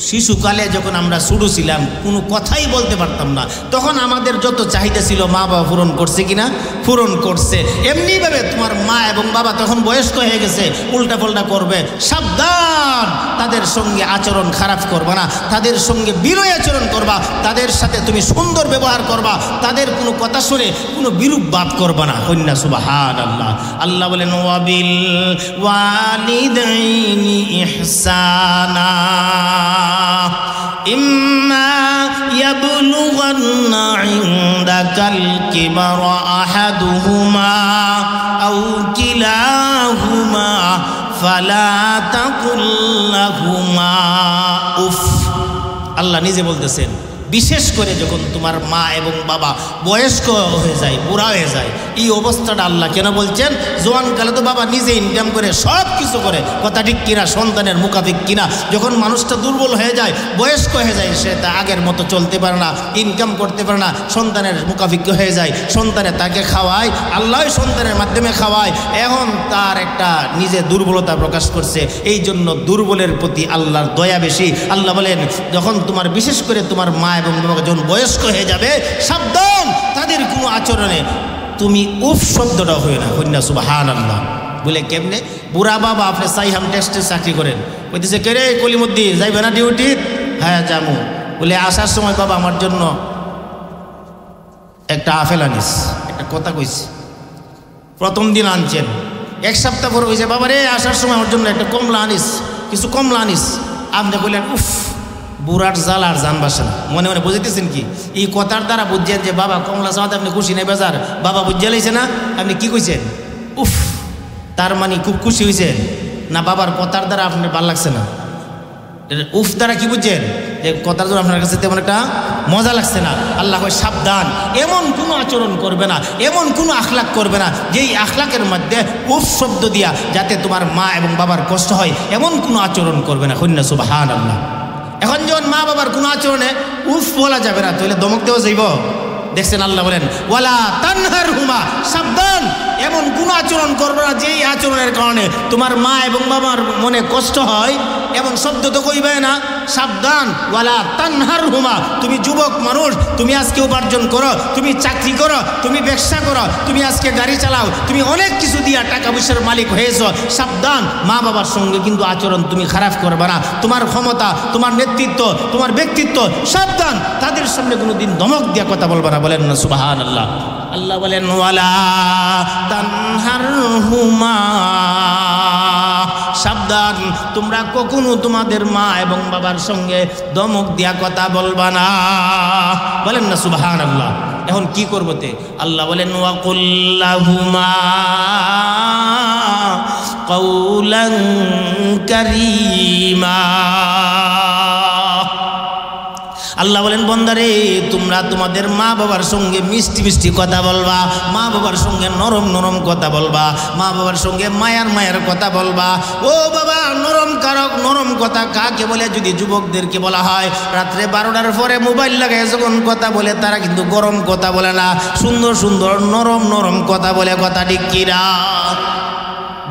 Speaker 1: শিশুকালে যখন আমরা ছোট ছিলাম কোনো কথাই বলতে পারতাম না, তখন আমাদের যত চাহিদা ছিল মা বাবা পূরণ করছে কিনা? পূরণ করছে। এমনিভাবে তোমার মা এবং বাবা তখন বয়স্ক হয়ে গেছে, উল্টা পাল্টা করবে, সাবধান, তাদের সঙ্গে আচরণ খারাপ করবা না, তাদের সঙ্গে বিনয় আচরণ করবা, তাদের সাথে তুমি সুন্দর ব্যবহার করবা, তাদের কোনো কথা শুনে কোনো বিরূপ ভাব করবা না। কন্যা সুবহানাল্লাহ। আল্লাহ বলেন ওয়াবিল ওয়ালিদাইনি ইহসানা, ইম্মা ইয়াবলুগান্না ইনদাকাল কিবারা আহাদুহুমা আও কিলাহুমা ফালা তাকুল লাহুমা উফ। আল্লাহ নিজে বলতেছেন, বিশেষ করে যখন তোমার মা এবং বাবা বয়স্ক হয়ে যায়, বুড়া হয়ে যায়, এই অবস্থাটা আল্লাহ কেন বলছেন? জোয়ানকালে তো বাবা নিজে ইনকাম করে সব কিছু করে, কথা ঠিক কিনা? সন্তানের মুখাফিক কিনা? যখন মানুষটা দুর্বল হয়ে যায়, বয়স্ক হয়ে যায়, সে তা আগের মতো চলতে পারে না, ইনকাম করতে পারে না, সন্তানের মুখাফিক হয়ে যায়, সন্তানে তাকে খাওয়ায়, আল্লাহ সন্তানের মাধ্যমে খাওয়ায়। এখন তার একটা নিজে দুর্বলতা প্রকাশ করছে, এই জন্য দুর্বলের প্রতি আল্লাহর দয়া বেশি। আল্লাহ বলেন, যখন তোমার বিশেষ করে তোমার মা এবং বাবা যখন বয়স্ক হয়ে যাবে, সাবধান, তাদের কোনো আচরণে তুমি উফ শব্দটা হয়ে না, হই না সুবহানাল্লাহ। বলে কেমনে? বুড়া বাবা, আপনি সাইহাম টেস্টে চাকরি করেন, বলতেছে কে রে কলিমুদ্দিন, যাইবে না ডিউটি? হ্যাঁ যাবো। বলে আসার সময় বাবা আমার জন্য একটা আপেল আনিস। একটা কথা কইছি, প্রথম দিন আনছেন, এক সপ্তাহ পরে হয়েছে, বাবা রে আসার সময় আমার জন্য একটা কমলা আনিস, কিছু কমলা আনিস। আপনি বললেন উফ, বুড়ার জাল আর জান বাসে না। মনে মনে বুঝতেছেন কি? এই কথার দ্বারা বুঝছেন যে বাবা কমলা চাওয়াতে আপনি খুশি নেই বেজার, বাবা বুঝে লাইছে না? আপনি কি কইছেন? উফ, তার মানে খুব খুশি হয়েছেন না? বাবার কথার দ্বারা আপনার ভালো লাগছে না? উফ দ্বারা কি বুঝছেন? যে কথার দ্বারা আপনার কাছে তেমন একটা মজা লাগছে না। আল্লাহ কয় সাবধান, এমন কোনো আচরণ করবে না, এমন কোনো আখলাক করবে না যেই আখলাকের মধ্যে উফ শব্দ দিয়া যাতে তোমার মা এবং বাবার কষ্ট হয়, এমন কোনো আচরণ করবে না। হইনা সুবহানাল্লাহ। এখন যখন মা বাবার কোনো আচরণে উফ বলা যাবে না, তাহলে দমক দেওয়া যাইব? দেখছেন আল্লাহ বলেন ওয়ালা তানহারহুমা, সাবধান, এমন কোন আচরণ করবে না যেই আচরণের কারণে তোমার মা এবং বাবার মনে কষ্ট হয়, এমন শব্দ তো কইবে না। সাবধান, ওয়ালা তানহারহুমা। তুমি যুবক মানুষ, তুমি আজকে উপার্জন করো, তুমি চাকরি করো, তুমি ব্যবসা করো, তুমি আজকে গাড়ি চালাও, তুমি অনেক কিছু দিয়া টাকা পয়সার মালিক হয়েছ, সাবধান, মা বাবার সঙ্গে কিন্তু আচরণ তুমি খারাপ করবে না। তোমার ক্ষমতা, তোমার নেতৃত্ব, তোমার ব্যক্তিত্ব, সাবধান, তাদের সামনে কোনোদিন ধমক দিয়া কথা বলবে না। বলেন না সুবহানাল্লাহ। আল্লাহ বলেন ওয়ালা তানহারহুমা, সাবধান, তোমরা কখনো তোমাদের মা এবং বাবার সঙ্গে ধমক দিয়া কথা বলবা না। বলেন না সুবহানাল্লাহ। এখন কি করবতে? আল্লাহ বলেন ওয়াকুল লাহুমা কাওলান কারীমা। আল্লাহ বলেন বান্দারে, তোমরা তোমাদের মা বাবার সঙ্গে মিষ্টি মিষ্টি কথা বলবা, মা বাবার সঙ্গে নরম নরম কথা বলবা, মা বাবার সঙ্গে মায়ার মায়ার কথা বলবা। ও বাবা, নরম কারক নরম কথা কাকে বলে? যদি যুবকদেরকে বলা হয় রাত্রে 12টার পরে মোবাইল লাগায় যখন কথা বলে, তারা কিন্তু গরম কথা বলে না, সুন্দর সুন্দর নরম নরম কথা বলে। কথা ঠিক কিনা?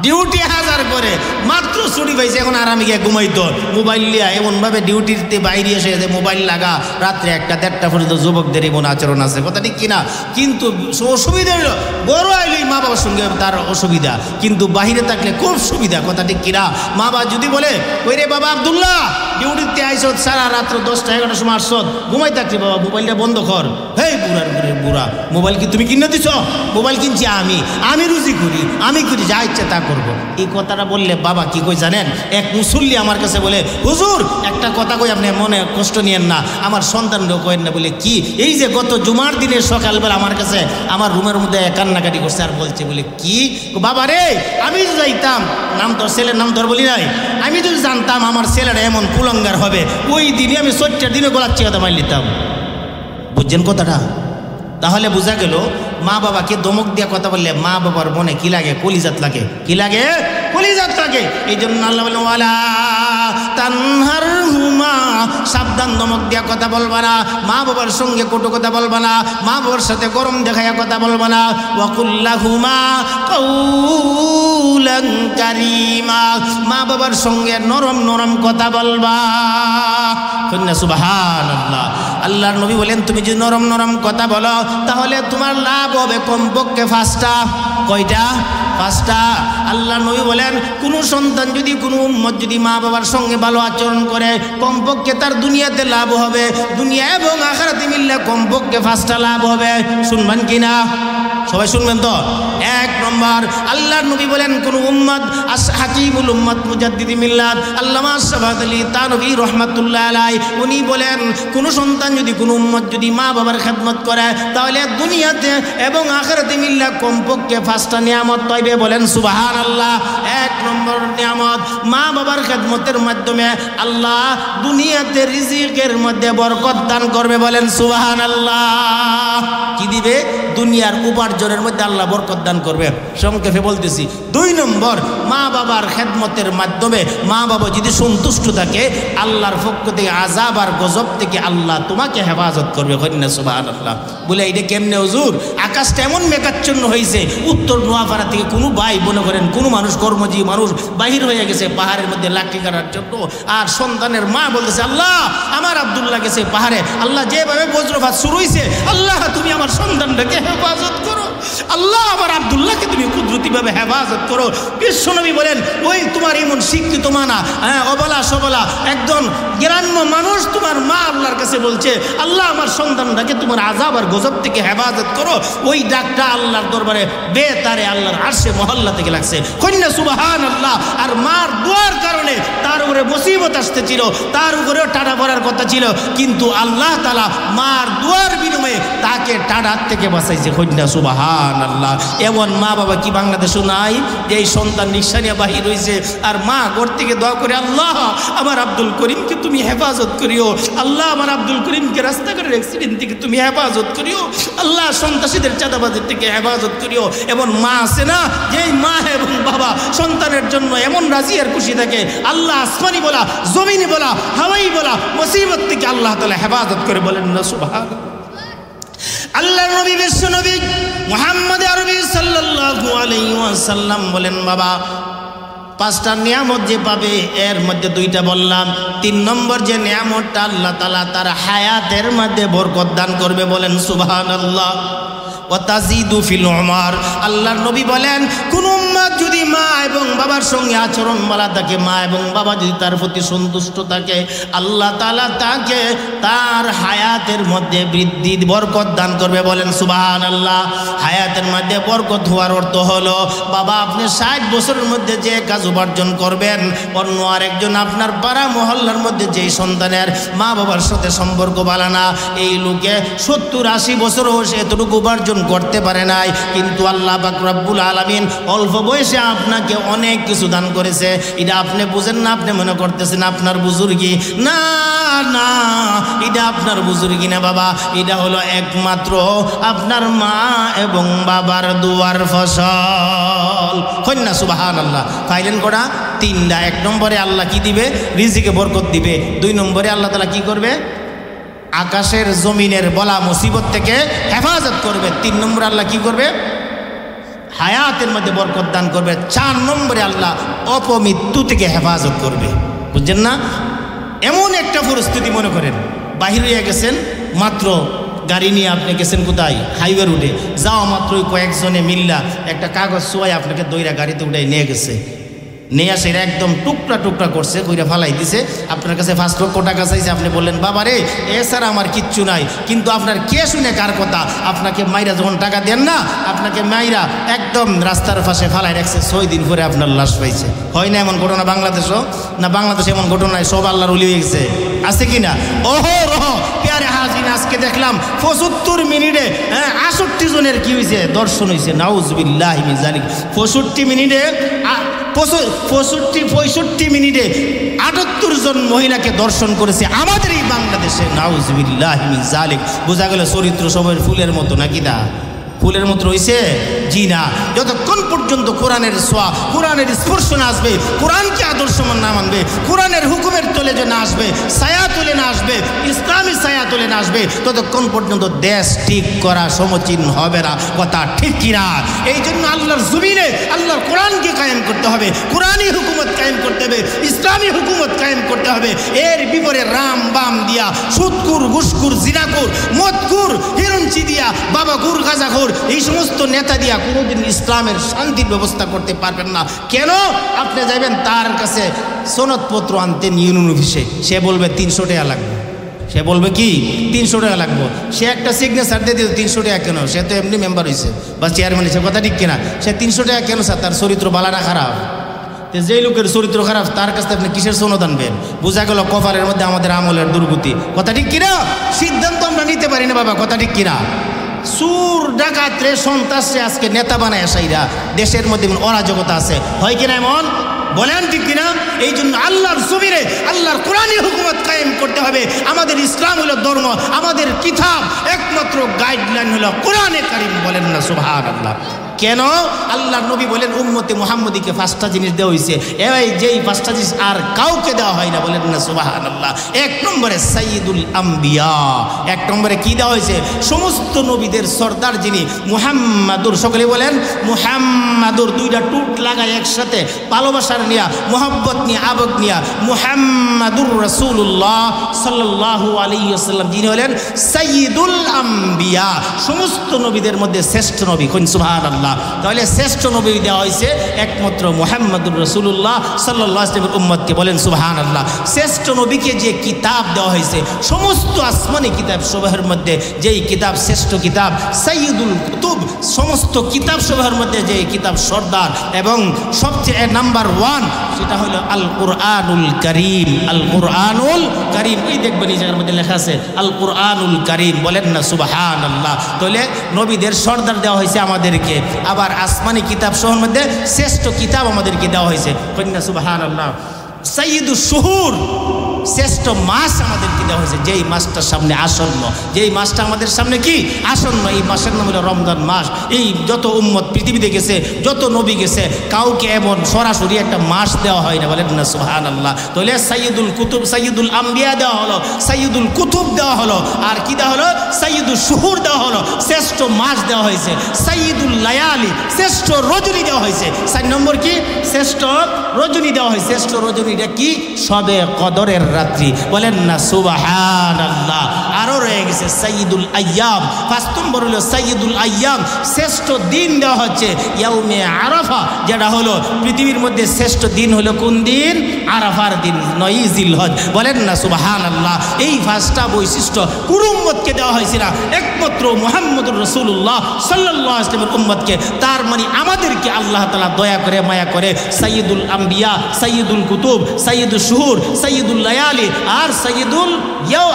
Speaker 1: ডিউটি হাজার করে মাত্র ছুটি পাইছে, এখন আরামে গিয়ে ঘুমাইতো মোবাইল লিয়া, এমনভাবে ডিউটিতে বাইরে এসে যে মোবাইল লাগা, রাত্রে 1টা পর্যন্ত যুবকদের এমন আচরণ আছে। কথা ঠিক কিনা? কিন্তু অসুবিধা হইল, বড় আইলেই মা বাবার সঙ্গে তার অসুবিধা, কিন্তু বাহিরে থাকলে খুব সুবিধা। কথা ঠিক কিনা? মা বাবা যদি বলে ওই রে বাবা আব্দুল্লাহ, ডিউটিতে আইসত, সারা রাত্র 10টা-11টার সময় আসত, ঘুমাই থাকছি, বাবা মোবাইলটা বন্ধ কর। হেই বুড়ার বুড়া, মোবাইল কি তুমি কিনে দিছ? মোবাইল কিনছি আমি রুজি করি, আমি করি, যা ইচ্ছে তা করবো। এই কথাটা বললে বাবা কি কই জানেন? এক মুসল্লি আমার কাছে বলে, হুজুর একটা কথা কই, আপনি মনে কষ্ট নিয়েন না, আমার সন্তানকেও কয়েন না। বলে কি? এই যে গত জুমার দিনের সকালবেলা আমার কাছে আমার রুমের মধ্যে কান্নাকাটি করছে, আর বলছে বলে কি বাবা রে, আমি যদি যাইতাম, নাম তোর ছেলের নাম তোর বলি নাই, আমি যদি জানতাম আমার ছেলেটা এমন কুলঙ্গার হবে, ওই দিনই আমি 4টা দিনে গলার চেয়ে মার নিতাম। বুঝছেন কথাটা? তাহলে বোঝা গেল মা বাবাকে ধমক দিয়ে কথা বললে মা বাবার মনে কি লাগে? কলিজাত লাগে। কি লাগে? কলিজাত লাগে। এই জন্য আল্লাহ বলেন ওয়ালা তানহারহুমা, সাবধান, ধমক দিয়া কথা বলবা না, মা বাবার সঙ্গে কটু কথা বলবা না, মা বাবার সাথে গরম দেখাইয়া কথা বলবা না। ওয়াকুল লাহুমা কাওলান কারীমা, মা বাবার সঙ্গে নরম নরম কথা বলবা। সুবহানাল্লাহ। আল্লাহর নবী বলেন তুমি যদি নরম নরম কথা বলো তাহলে তোমার লাভ হবে কমপক্ষে 5টা। কয়টা? 5টা। আল্লাহর নবী বলেন কোন সন্তান যদি, কোনো উম্মত যদি মা বাবার সঙ্গে ভালো আচরণ করে, কমপক্ষে তার দুনিয়াতে লাভ হবে, দুনিয়া এবং আখিরাতে মিললে কমপক্ষে 5টা লাভ হবে। শুনবেন কিনা? সবাই শুনবেন তো? 1 নম্বর আল্লাহর নবী বলেন কোন উম্মত হাকিমুল উম্মত মুজাদ্দিদি মিল্লাত আল্লামা শাফাত আলী তানভী রাহমাতুল্লাহ আলাইহি উনি বলেন কোন সন্তান যদি কোন উম্মত যদি মা বাবার খেদমত করে তাহলে দুনিয়াতে এবং আখিরাতে মিল্লা কমপক্ষে 5টা নিয়ামত পাইবে। বলেন সুবহানাল্লাহ। 1 নম্বর নিয়ামত মা বাবার খেদমতের মাধ্যমে আল্লাহ দুনিয়াতে রিজিকের মধ্যে বরকত দান করবে। বলেন সুবহানাল্লাহ। কি দিবে? দুনিয়ার উপার্জনের মধ্যে আল্লাহ বরকত দান করবে। সংক্ষেপে বলতেছি 2 নম্বর মা বাবার খেদমতের মাধ্যমে মা বাবা যদি সন্তুষ্ট থাকে আল্লাহর পক্ষ থেকে আযাব আর গজব থেকে আল্লাহ তোমাকে হেফাজত করবে। কন্যা সুবহানাল্লাহ। বলে এটা কেমনে হুজুর? আকাশটা এমন মেঘাচ্ছন্ন হয়েছে, উত্তর নোয়াপাড়া থেকে কোনো ভাই মনে করেন কোনো মানুষ কর্মজীবী মানুষ বাহির হয়ে গেছে পাহাড়ের মধ্যে লাকড়ি কাটার জন্য, আর সন্তানের মা বলতেছে আল্লাহ আমার আব্দুল্লাহ গেছে পাহাড়ে, আল্লাহ যেভাবে বজ্রপাত শুরু হয়েছে আল্লাহ তুমি আমার সন্তানটাকে হেফাজত করো, আল্লাহ আমার আব্দুল্লাহকে তুমি কুদরতিভাবে হেফাজত করো। বিশ্বনবী বলেন ওই তোমার এমন শিক্ষিত মানা অবলা সবলা একজন গ্রাম্য মানুষ তোমার মা আল্লাহর কাছে বলছে আল্লাহ আমার সন্তানটাকে তোমার আযাব আর গজব থেকে হেফাজত করো, ওই ডাকটা আল্লাহর দরবারে বেতারে আল্লাহর আরশে মহল্লা থেকে লাগছে। কন্যা সুবহানাল্লাহ। আর মার দোয়ার কারণে তার উপরে মুসিবত আসতেছিল, তার উপরেও টাটা পড়ার কথা ছিল, কিন্তু আল্লাহ তাআলা মার দোয়ার বিনিময়ে তাকে টাটার থেকে বাঁচাইছে। কন্যা সুবহানাল্লাহ। এমন মা বাবা কি বাংলাদেশে নাই যে এই সন্তান রিকশা নিয়ে বাহির হয়েছে আর মা ঘর থেকে দোয়া করে আল্লাহ আমার আব্দুল করিমকে তুমি হেফাজত করিও, আল্লাহ আমার আব্দুল করিমকে রাস্তাঘাটের অ্যাক্সিডেন্ট থেকে তুমি হেফাজত করিও, আল্লাহ সন্ত্রাসীদের চাঁদাবাজের থেকে হেফাজত করিও। এমন মা আছে না যেই মা এবং বাবা সন্তানের জন্য এমন রাজি আর খুশি থাকে আল্লাহ আসমানি বলা জমিনি বলা হাওয়াই বলা মুসিবত থেকে আল্লাহ তাআলা হেফাজত করে। বলেন না সুবহানাল্লাহ। আল্লাহর নবী বিশ্ব নবী মুহাম্মদ আরবি সাল্লাল্লাহু আলাইহি ওয়াসাল্লাম বলেন বাবা 5টা নিয়ামত যে পাবে এর মধ্যে 2টা বললাম, 3 নম্বর যে নিয়ামতটা আল্লাহ তাআলা তার হায়াতের মধ্যে বরকত দান করবে। বলেন সুবহানাল্লাহ। ওয়াতাজিদু ফিল উমার। আল্লাহর নবী বলেন কোন উম্মত যদি মা এবং বাবার সঙ্গে আচরণ ভালো থাকে, মা এবং বাবা যদি তার প্রতি সন্তুষ্ট থাকে, আল্লাহ তাআলা তাকে তার হায়াতের মধ্যে বৃদ্ধি বরকত দান করবে। বলেন সুবহানাল্লাহ। হায়াতের মধ্যে বরকত হওয়ার অর্থ হলো বাবা আপনি 60 বছরের মধ্যে যে কাজ উপার্জন করবেন, অন্য আরেকজন আপনার পাড়া মহল্লার মধ্যে যেই সন্তানের মা বাবার সাথে সম্পর্ক ভালো না, এই লোকে 70-80 বছর হয়েছে এতটুকু উপার্জন করতে পারে নাই, কিন্তু আল্লাহ পাক রব্বুল আলামিন অল্প বয়সে আপনাকে অনেক কিছু দান করেছে। এটা আপনি বুঝেন না, আপনি মনে করতেছেন আপনার বুজুর্গি। না না, এটা আপনার বুজুর্গি না বাবা, এটা হলো একমাত্র আপনার মা এবং বাবার দুয়ার ফসল। কন্যা সুবহানাল্লাহ। পাইলেন করা 3টা। 1 নম্বরে আল্লাহ কি দিবে? রিজিকে বরকত দিবে। 2 নম্বরে আল্লাহ তাআলা কি করবে? আকাশের জমিনের বলা মুসিবত থেকে হেফাজত করবে। 3 নম্বরে আল্লাহ কি করবে? হায়াতের মধ্যে বরকত দান করবে। 4 নম্বরে আল্লাহ অপমৃত্যু থেকে হেফাজত করবে। বুঝছেন না? এমন একটা পরিস্থিতি মনে করেন বাহির হয়ে গেছেন, মাত্র গাড়ি নিয়ে আপনি গেছেন কোথায়? হাইওয়ে রুটে। যাওয়া মাত্রই কয়েকজনে মিল্লা একটা কাগজ ছোঁয়ায় আপনাকে দইরা গাড়িতে উঠাই নিয়ে গেছে, নিয়ে আসে একদম টুকরা টুকরা করছে, কইরা ফালাই দিছে। আপনার কাছে 5 লক্ষ টাকা চাইছে, আপনি বললেন বাবা রে এছাড়া আমার কিচ্ছু নাই, কিন্তু আপনার কে শুনে কার কথা? আপনাকে মাইরা যখন টাকা দেন না, আপনাকে মাইরা একদম রাস্তার পাশে ফালাই রাখছে, 6 দিন পরে আপনার লাশ পাইছে। হয় না এমন ঘটনা বাংলাদেশও? না বাংলাদেশে এমন ঘটনায় সব আল্লাহর ওলি হয়ে গেছে, আছে কিনা? ওহো রহ প্যারে হাজিন আজকে দেখলাম 75 মিনিটে 68 জনের কি হয়েছে? দর্শন হয়েছে। নাউজুবিল্লাহি মিন যালিক। 65 মিনিটে 65 মিনিটে 78 জন মহিলাকে দর্শন করেছে আমাদের এই বাংলাদেশে। নাউজুবিল্লাহি মিন যালিক। বোঝা গেল চরিত্র সবের ফুলের মতো নাকি? দা ফুলের মতো হইছে? জি না। যতক্ষণ পর্যন্ত কোরআনের ছোঁয়া, কোরআনের স্পর্শ না আসবে, কোরআনকে আদর্শ না মানবে, কোরআনের হুকুমের তলে যে না আসবে, ছায়া তুলে না আসবে, ইসলামী ছায়া তুলে না আসবে, ততক্ষণ পর্যন্ত দেশ ঠিক করা সমীচীন হবে না। কথা ঠিক কিনা? এই জন্য আল্লাহর জমিনে আল্লাহর কোরআনকে কায়েম করতে হবে, কোরআনী হুকুমত কায়েম করতে হবে, ইসলামী হুকুমত কায়েম করতে হবে। এর বিপরে রাম বাম দিয়া, সুদকুর ঘুষকুর জিনাকুর মদকুর হিরঞ্চি দিয়া, বাবা গুর গাজাখোর এই সমস্ত নেতা দিয়া কোনোদিন ইসলামের শান্তির ব্যবস্থা করতে পারবেন না। কেন? আপনি যাবেন তার কাছে সনদপত্র আনতে ইউনিয়ন অফিসে, সে বলবে 300 টাকা লাগবে। সে বলবে কি 300 টাকা লাগবে, সে একটা সিগনেচার দিয়ে দিত 300 টাকা কেন, সে তো এমনি মেম্বার হয়েছে বা চেয়ারম্যান হয়েছে, কথা ঠিক কিনা, সে 300 টাকা কেন স্যার, তার চরিত্র বালাটা খারাপ। যেই লোকের চরিত্র খারাপ তার কাছে আপনি কিসের সনদ আনবেন? বোঝা গেল কপালের মধ্যে আমাদের আমলের দুর্গতি, কথা ঠিক কিনা? সিদ্ধান্ত আমরা নিতে পারি না বাবা, কথা ঠিক কিনা? সুর ডাকাত রে সন্ত্রাসে আজকে নেতা বানায় সাইরা দেশের মধ্যে অরাজকতা আছে, হয় কিনা এমন বলেন, ঠিক কিনা? এই জন্য আল্লাহর জমিনে আল্লাহর কোরআনী হুকুমত কায়েম করতে হবে। আমাদের ইসলাম হলো ধর্ম, আমাদের কিতাব একমাত্র গাইডলাইন হলো কোরআনে কারীম, বলেন না সুবহানাল্লাহ। কেন? আল্লাহ নবী বলেন উম্মতে মুহাম্মদীকে 5টা জিনিস দেওয়া হয়েছে, এই যেই 5টা জিনিস আর কাউকে দেওয়া হয় না, বলেন না সুবহানাল্লাহ। 1 নম্বরে সাইয়্যিদুল আম্বিয়া, 1 নম্বরে কি দেওয়া হয়েছে? সমস্ত নবীদের সর্দার যিনি মুহাম্মাদুর, সকলে বলেন মুহাম্মাদুর, 2টা টুট লাগায় একসাথে ভালোবাসার নিয়া, মোহাব্বত নিয়ে, আবেগ নিয়া, মুহাম্মাদুর রাসূলুল্লাহ সাল্লাল্লাহু আলাইহি ওয়াসাল্লাম যিনি হলেন সাইয়্যিদুল আম্বিয়া, সমস্ত নবীদের মধ্যে শ্রেষ্ঠ নবী, কোন সুবহানাল্লাহ। তাহলে শ্রেষ্ঠ নবী দেওয়া হয়েছে একমাত্র মুহাম্মাদুর রাসূলুল্লাহ সাল্লাল্লাহু আলাইহি ওয়াসাল্লামের উম্মতকে, বলেন সুবহানাল্লাহ। শ্রেষ্ঠ নবীকে যে কিতাব দেওয়া হয়েছে, সমস্ত আসমানি কিতাব সমূহের মধ্যে যেই কিতাব শ্রেষ্ঠ কিতাব, সাইয়্যিদুল কুতুব, সমস্ত কিতাব সমূহের মধ্যে যে কিতাব সর্দার এবং সবচেয়ে নাম্বার 1 সেটা হলো আল কুরআনুল কারীম, আল কুরআনুল কারীম। এই দেখবেন এই জায়গার মধ্যে লেখা আছে আল কুরআনুল কারীম, বলেন না সুবহানাল্লাহ। তাহলে নবীদের সর্দার দেওয়া হয়েছে আমাদেরকে, আবার আসমানি কিতাব সমূহের মধ্যে শ্রেষ্ঠ কিতাব আমাদেরকে দেওয়া হয়েছে, বলেন না সুবহানাল্লাহ। সাইয়্যিদুশ শুহুর, শ্রেষ্ঠ মাস আমাদেরকে দেওয়া হয়েছে, যেই মাসটার সামনে আসন্ন, যেই মাসটা আমাদের সামনে কি আসন্ন, এই মাসের নাম হলো রমজান মাস। এই যত উম্মত পৃথিবীতে গেছে, যত নবী গেছে, কাউকে এমন সরাসরি একটা মাস দেওয়া হয় না, বলেন না সুবহানাল্লাহ। তাহলে সাইয়্যিদুল কুতুব, সাইয়্যিদুল আম্বিয়া দেওয়া হলো, সাইয়্যিদুল কুতুব দেওয়া হলো, আর কি দেওয়া হলো? সাইয়্যিদুশ শুহুর দেওয়া হলো, শ্রেষ্ঠ মাস দেওয়া হয়েছে। সাইয়্যিদুল লায়ালি, শ্রেষ্ঠ রজনী দেওয়া হয়েছে। 4 নম্বর কি? শ্রেষ্ঠ রজনী দেওয়া হয়েছে। শ্রেষ্ঠ রজনীটা কি? সবে কদরের রাত্রি, বলেন না সুবহানাল্লাহ। আরো রয়ে গেছে সাইয়্যিদুল আইয়াম, 5 নম্বর হলো সাইয়্যিদুল আইয়াম, শ্রেষ্ঠ দিন দেওয়া হচ্ছে ইয়াউমে আরাফা, যেটা হলো পৃথিবীর মধ্যে শ্রেষ্ঠ দিন হলো কোন দিন? আরাফার দিন, 9 জিলহজ, বলেন না সুবহানাল্লাহ। এই 5টা বৈশিষ্ট্য কোন উম্মতকে দেওয়া হয়েছে না? একমাত্র মুহাম্মদুর রাসূলুল্লাহ সাল্লাল্লাহু আলাইহি ওয়াসাল্লামের উম্মতকে। তার মানে আমাদেরকে আল্লাহ তাআলা দয়া করে মায়া করে সাইয়্যিদুল আম্বিয়া, সাইয়্যিদুল কুতুব, সাইয়্যিদুশ শুহুর, সাইয়্যিদুল লায়ালি আর সাইয়্যিদুল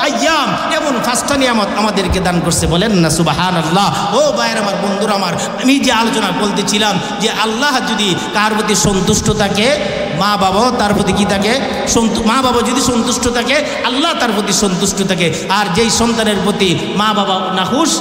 Speaker 1: আইয়াম, এমন 5টা নিয়ামত আমাদেরকে দান করছে, বলেন না সুবহানাল্লাহ। ও ভাইয়ের আমার, বন্ধুরা আমার, আমি যে আলোচনা বলতেছিলাম যে আল্লাহ যদি কার প্রতি সন্তুষ্ট থাকে, মা বাবাও তার প্রতি কি থাকে? মা বাবা যদি সন্তুষ্ট থাকে, আল্লাহ তার প্রতি সন্তুষ্ট থাকে। আর যেই সন্তানের প্রতি মা বাবা নাখুশ,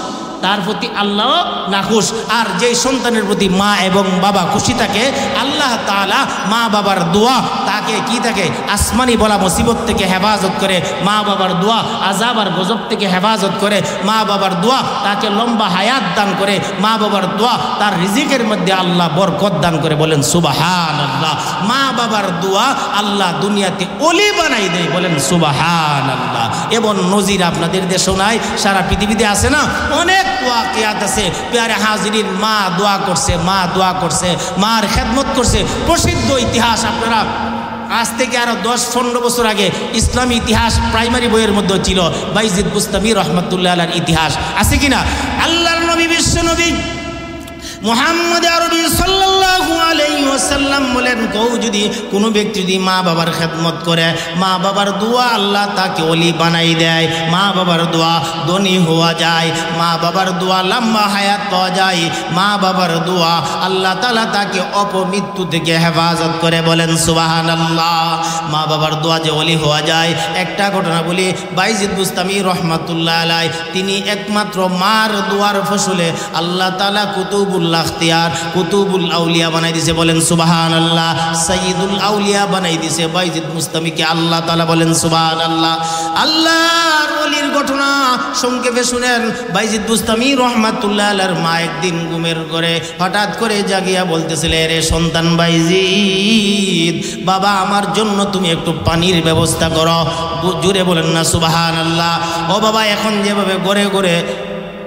Speaker 1: তার প্রতি আল্লাহ নাখুশ। আর যেই সন্তানের প্রতি মা এবং বাবা খুশি থাকে, আল্লাহ তাআলা মা বাবার দোয়া তাকে কি থাকে? আসমানি বলা মুসিবত থেকে হেফাজত করে। মা বাবার দোয়া আযাব আর গজব থেকে হেফাজত করে। মা বাবার দোয়া তাকে লম্বা হায়াত দান করে। মা বাবার দোয়া তার রিজিকের মধ্যে আল্লাহ বরকত দান করে, বলেন সুবহানাল্লাহ। মা বাবার দোয়া আল্লাহ দুনিয়াতে ওলি বানাই দেয়, বলেন সুবহানাল্লাহ। এবং নজির আপনাদের দেশও নাই, সারা পৃথিবীতে আছে না, অনেক ওয়াকিয়াত আছে। প্যারে হাজিরিন, মা দোয়া করছে, মা দোয়া করছে, মার খেদমত করছে। প্রসিদ্ধ ইতিহাস, আপনারা আজ থেকে আরো 10-15 বছর আগে ইসলামী ইতিহাস প্রাইমারি বইয়ের মধ্যে ছিল বাইজিদ বুস্তামি রহমাতুল্লাহ আলাইহির ইতিহাস, আছে কিনা? আল্লাহর নবী, বিশ্ব নবী মুহাম্মদ আরবি সাল্লাল্লাহু আলাইহি ওয়াসাল্লাম বলেন, যদি কোনো ব্যক্তি যদি মা বাবার খেদমত করে, মা বাবার দোয়া আল্লাহ তাকে ওলি বানাই দেয়। মা বাবার দোয়া ধনী হওয়া যায়, মা বাবার দোয়া লম্বা হায়াত পাওয়া যায়, মা বাবার দোয়া আল্লাহ তাআলা তাকে অপমৃত্যু থেকে হেফাজত করে, বলেন সুবহানাল্লাহ। মা বাবার দোয়া যে ওলি হওয়া যায়, একটা ঘটনা বলি। বাইজিদ বুস্তামি রহমাতুল্লাহ আলাইহি তিনি একমাত্র মার দোয়ার ফসলে আল্লাহ তাআলা কুতুবুল ইখতিয়ার, কুতুবুল আউলিয়া বানাই দিয়েছে, বলেন সুবহানাল্লাহ। সাইয়্যিদুল আউলিয়া বানাই দিয়েছে বাইজিদ বুস্তামিকে আল্লাহ তাআলা, বলেন সুবহানাল্লাহ। আল্লাহর ওলির ঘটনা সংক্ষেপে শুনেন। বাইজিদ বুস্তামি রহমাতুল্লাহ আলাইহির মা একদিন ঘুমের ঘরে হঠাৎ করে জাগিয়া বলতেছিলেন, রে সন্তান বাইজিদ, বাবা আমার জন্য তুমি একটু পানির ব্যবস্থা করো। জুড়ে বলেন না সুবহানাল্লাহ। ও বাবা, এখন যেভাবে ঘরে ঘরে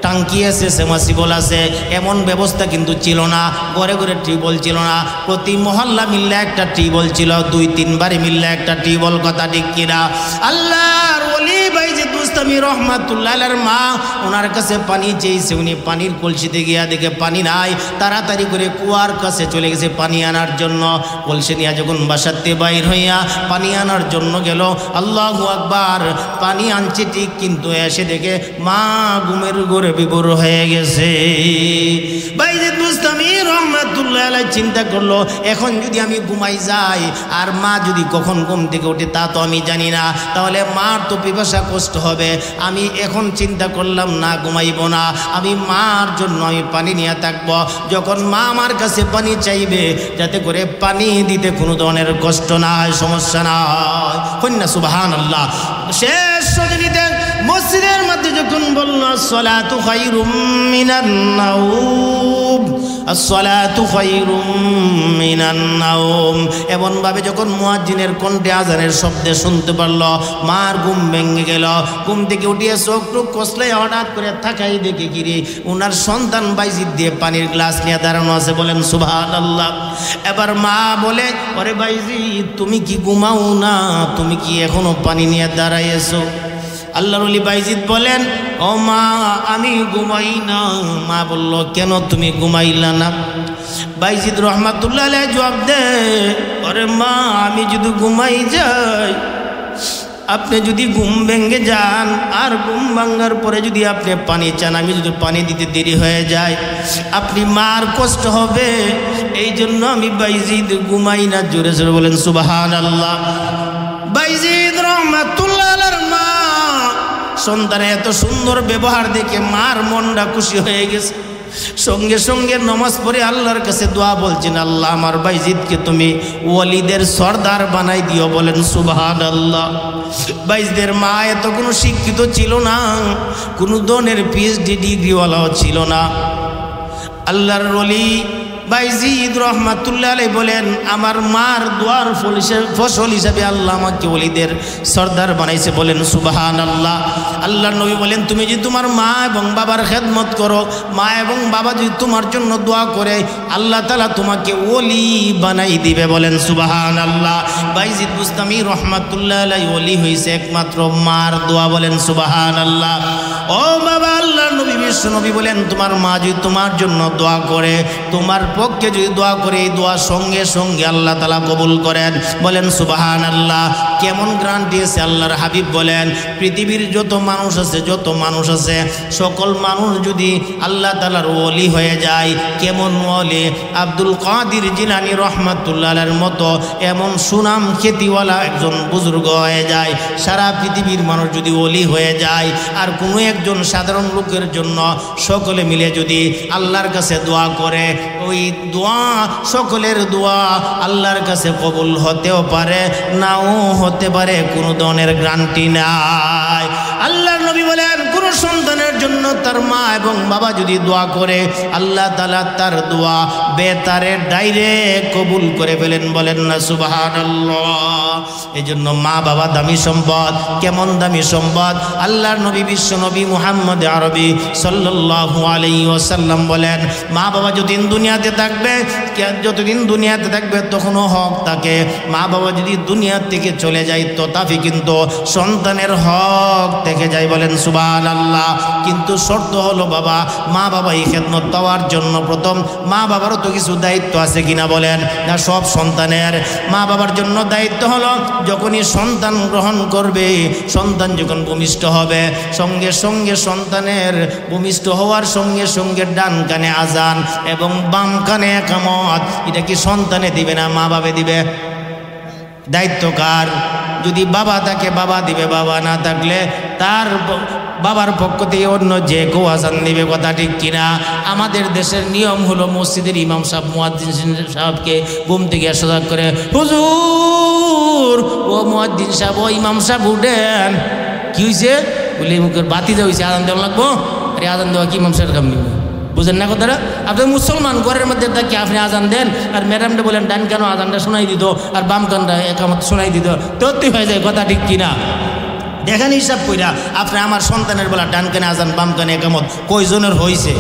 Speaker 1: টাঙ্কি আছে, সেমাসিবল আছে, এমন ব্যবস্থা কিন্তু ছিল না। ঘরে ঘরে টিউবওয়েল ছিল না। প্রতি মহল্লা মিললে একটা টিউবওয়েল ছিল, 2-3 বারে মিললে একটা টিউবওয়েল, কথা ঠিক কিনা? আল্লাহর ওলি বাইজিদ বুস্তামি বুস্তামি রহমাতুল্লাহ আলাইহির মা ওনার কাছে পানি চেয়েছে, উনি পানির কলসিতে গিয়া দেখে পানি নাই, তাড়াতাড়ি করে কুয়ার কাছে চলে গেছে পানি আনার জন্য। কলসি নিয়ে যখন বাসাতে বাইর হইয়া পানি আনার জন্য গেল, আল্লাহু আকবার, পানি আনছে ঠিক, কিন্তু এসে দেখে মা ঘুমের ঘরে বিভোর হয়ে গেছে। বাইজিদ বুস্তামি রহমাতুল্লাহ আলাইহি চিন্তা করলো, এখন যদি আমি ঘুমাই যাই আর মা যদি কখন ঘুম থেকে ওঠে তা তো আমি জানি না, তাহলে মার তো পিপাসা কষ্ট হবে। আমি এখন চিন্তা করলাম না, ঘুমাইব না, আমি মার জন্য আমি পানি নিয়ে থাকবো। যখন মা আমার কাছে পানি চাইবে, যাতে করে পানি দিতে কোনো ধরনের কষ্ট না হয়, সমস্যা না হয়। কন্যা সুবহানাল্লাহ। শেষ রজনীতে মসজিদের মধ্যে যখন বলল আসসালাতু খায়রুম মিনান নাওম, আসসালাতু খায়রুম মিনান নাওম, এমনভাবে যখন মুয়াজ্জিনের কণ্ঠে আজানের শব্দে শুনতে পারল, মার ঘুম ভেঙে গেল। ঘুম থেকে উঠিয়ে চোখ টুক কষলে হঠাৎ করে তাকাই দেখে গিরি ওনার সন্তান বাইজিদ দিয়ে পানির গ্লাস নিয়ে দাঁড়ানো আছে। বলেন সুবহানাল্লাহ। এবার মা বলে, ওরে বাইজিদ তুমি কি ঘুমাও না? তুমি কি এখনো পানি নিয়ে দাঁড়াইছো? আল্লাহর ওলি বাইজিদ বলেন, ও মা আমি ঘুমাই না। মা বলল, কেন তুমি ঘুমাইলা না? বাইজিদ রহমাতুল্লাহ আলাইহি জবাব দে, ওরে মা আমি যদি ঘুমাই যাই, আপনি যদি ঘুম ভেঙে যান আর ঘুম ভাঙার পরে যদি আপনি পানি চান, আমি যদি পানি দিতে দেরি হয়ে যায়, আপনি মার কষ্ট হবে, এই জন্য আমি বাইজিদ ঘুমাই না। জোরে জোরে বলেন সুবহানাল্লাহ। বাইজিদ রহমাতুল্লাহ আলাইহির মা সন্তানের এত সুন্দর ব্যবহার দেখে মার মনটা খুশি হয়ে গেছে। সঙ্গে সঙ্গে নামাজ পড়ে আল্লাহর কাছে দোয়া বলছেন, আল্লাহ আমার বাইজিদকে তুমি ওয়ালিদের সর্দার বানাই দিও। বলেন সুবহানাল্লাহ। বাইজিদের মা এত কোনো শিক্ষিত ছিল না, কোনো ধরনের পিএইচডি ডিগ্রিওয়ালাও ছিল না। আল্লাহর ওলি বাইজিদ রহমাতুল্লাহ আলাইহি বলেন, আমার মার দোয়ার ফসল হিসাবে আল্লাহ আমাকে ওলিদের সর্দার বানাইছে। বলেন সুবহানাল্লাহ। আল্লাহর নবী বলেন, তুমি যদি তোমার মা এবং বাবার খেদমত করো, মা এবং বাবা যদি তোমার জন্য দোয়া করে, আল্লাহ তাআলা তোমাকে ওলি বানাই দিবে। বলেন সুবহানাল্লাহ। বাইজিদ বুস্তামি রহমাতুল্লাহ আলাইহি ওলি হয়েছে একমাত্র মার দোয়া। বলেন সুবহানাল্লাহ। ও বাবা, আল্লাহর নবী বিশ্ব নবী বলেন, তোমার মা যদি তোমার জন্য দোয়া করে, তোমার পক্ষে যদি দোয়া করে, এই দোয়া সঙ্গে সঙ্গে আল্লাহ তাআলা কবুল করেন। বলেন সুবহানাল্লাহ। কেমন গ্যারান্টি আছে? আল্লাহর হাবিব বলেন, পৃথিবীর যত মানুষ আছে সকল মানুষ যদি আল্লাহ তাআলার ওলি হয়ে যায়, কেমন ওলি? আব্দুল কাদের জিলানী রহমাতুল্লাহ আলাইহির মতো এমন সুনাম খ্যাতিওয়ালা একজন বুজুর্গ হয়ে যায়, সারা পৃথিবীর মানুষ যদি ওলি হয়ে যায়, আর কোনো একজন সাধারণ লোকের জন্য সকলে মিলে যদি আল্লাহর কাছে দোয়া করে, ওই দোয়া সকলের দোয়া আল্লাহর কাছে কবুল হতেও পারে, নাও হতে পারে, কোনো ধরনের গ্যারান্টি নাই। আল্লাহর নবী বলেন, কোন সন্তানের জন্য তার মা এবং বাবা যদি দোয়া করে, আল্লাহ তাআলা তার দোয়া বেতারে ডাইরেক্ট কবুল করে ফেলেন। বলেন না সুবহানাল্লাহ। এই জন্য মা বাবা দামি সম্পদ। কেমন দামি সম্পদ? আল্লাহর নবী বিশ্ব নবী মুহাম্মদ আরবি সাল্লাল্লাহু আলাইহি ওয়াসাল্লাম বলেন, মা বাবা যতদিন দুনিয়াতে থাকবে তখনও হক থাকে। মা বাবা যদি দুনিয়া থেকে চলে যায় তথাপি কিন্তু সন্তানের হক থেকে যায়। বলেন সুবহানাল্লাহ। কিন্তু শর্ত হলো বাবা, মা বাবা এই খেদমত পাওয়ার জন্য প্রথম মা বাবারও তো কিছু দায়িত্ব আছে কিনা বলেন না? সব সন্তানের মা বাবার জন্য দায়িত্ব হলো, যখনই সন্তান গ্রহণ করবে, সন্তান যখন ভূমিষ্ঠ হবে, সঙ্গে সঙ্গে সন্তানের ভূমিষ্ঠ হওয়ার সঙ্গে সঙ্গে ডান কানে আজান এবং বাম কানে একামত। এটা কি সন্তানে দিবে না মা বাবা দিবে? দায়িত্ব কার? যদি বাবা থাকে বাবা দিবে, বাবা না থাকলে তার বাবার পক্ষ থেকে অন্য যে কেউ আজান দিবে। কথা ঠিক কিনা? আমাদের দেশের নিয়ম হলো, মসজিদের ইমাম সাহেব মুয়াজ্জিন সাহেবকে ঘুম থেকে সজাগ করে, হুজুর ও মুয়াজ্জিন সাহেব, ও ইমাম সাহেব উঠেন। কি হয়েছে? বলে মুখের বাতি দেওয়া হয়েছে, আজান দেওয়া লাগবো। আরে আজান দেওয়া কি ইমাম সাহেব কাম নিবে? বুঝেন না কথাটা? আপনি মুসলমান ঘরের মধ্যে থাকি আপনি আজান দেন, আর ম্যাডামটা বলেন ডান কেন আজানটা শোনাই দিত, আর বাম কানটা একামত শোনাই দিত, তত্ত্বই হয়ে যায়। কথা ঠিক কিনা? দেখেন হিসাব কইরা আপনি আমার সন্তানের বেলা ডান কানে আজান বাম কানে একামত কয়জনের হয়েছে?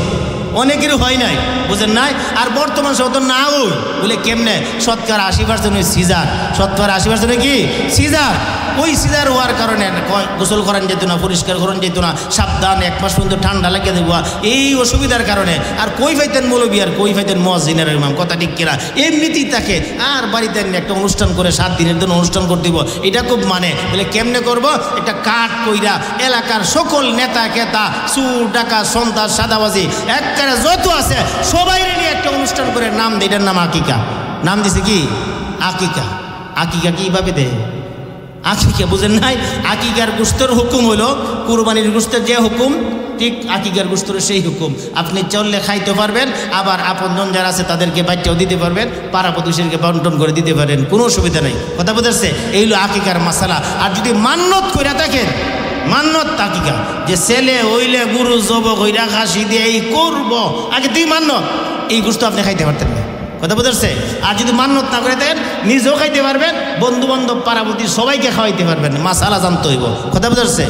Speaker 1: অনেকেরই হয় নাই, বুঝেন নাই। আর বর্তমান সহ তো না ওই বলে কেমনে 80% ওই সিজার, 80% কি সিজার। ওই সিজার হওয়ার কারণে গোসল করান যেত না, পরিষ্কার করান যেত না, সাবধান 1 মাস পর্যন্ত ঠান্ডা লাগিয়ে দেবো। এই অসুবিধার কারণে আর কই ফাইতেন মৌলবি আর কই ফাইতেন মুয়াজ্জিনের ইমাম, কথা ঠিক কিনা। এমনিতেই তাকে আর বাড়িতে একটা অনুষ্ঠান করে 7 দিনের জন্য অনুষ্ঠান করে দিব, এটা খুব মানে বলে কেমনে করব, একটা কাঠ কইরা এলাকার সকল নেতা কেতা চুর ডাকা সন্ত্রাস সাদাবাজি একবারে যত আছে সবাই নিয়ে একটা অনুষ্ঠান করে নাম দেয়, এটার নাম আকিকা। নাম দিছে কি আকিকা। আকিকা কিভাবে দেয়? আকিকা বুঝেন নাই। আকিকার গোশতের হুকুম হলো কুরবানির গোশতের যে হুকুম, ঠিক আকিকার গোশতের সেই হুকুম। আপনি চললে খাইতে পারবেন, আবার আপনজন যারা আছে তাদেরকে বাচ্চাও দিতে পারবেন, পাড়া প্রতিবেশীকে বন্টন করে দিতে পারেন, কোনো অসুবিধা নেই, কথা বুঝেছে। এই হলো আকিকার মাসালা। আর যদি মান্যত করে থাকেন, মান্যত আকিকা যে ছেলে হইলে গুরু জবক হইরা খাসি দিয়ে এই করবো, আগে তুই মান্যত, এই গোশত আপনি খাইতে পারতেন না, কথা বুঝছে। আর যদি মান্যত না করে দেন নিজেও খাইতে পারবেন, বন্ধু বান্ধব পাড়াপতি সবাইকে খাওয়াইতে পারবেন, মাসালা জানতে হইব, কথা বুঝছে।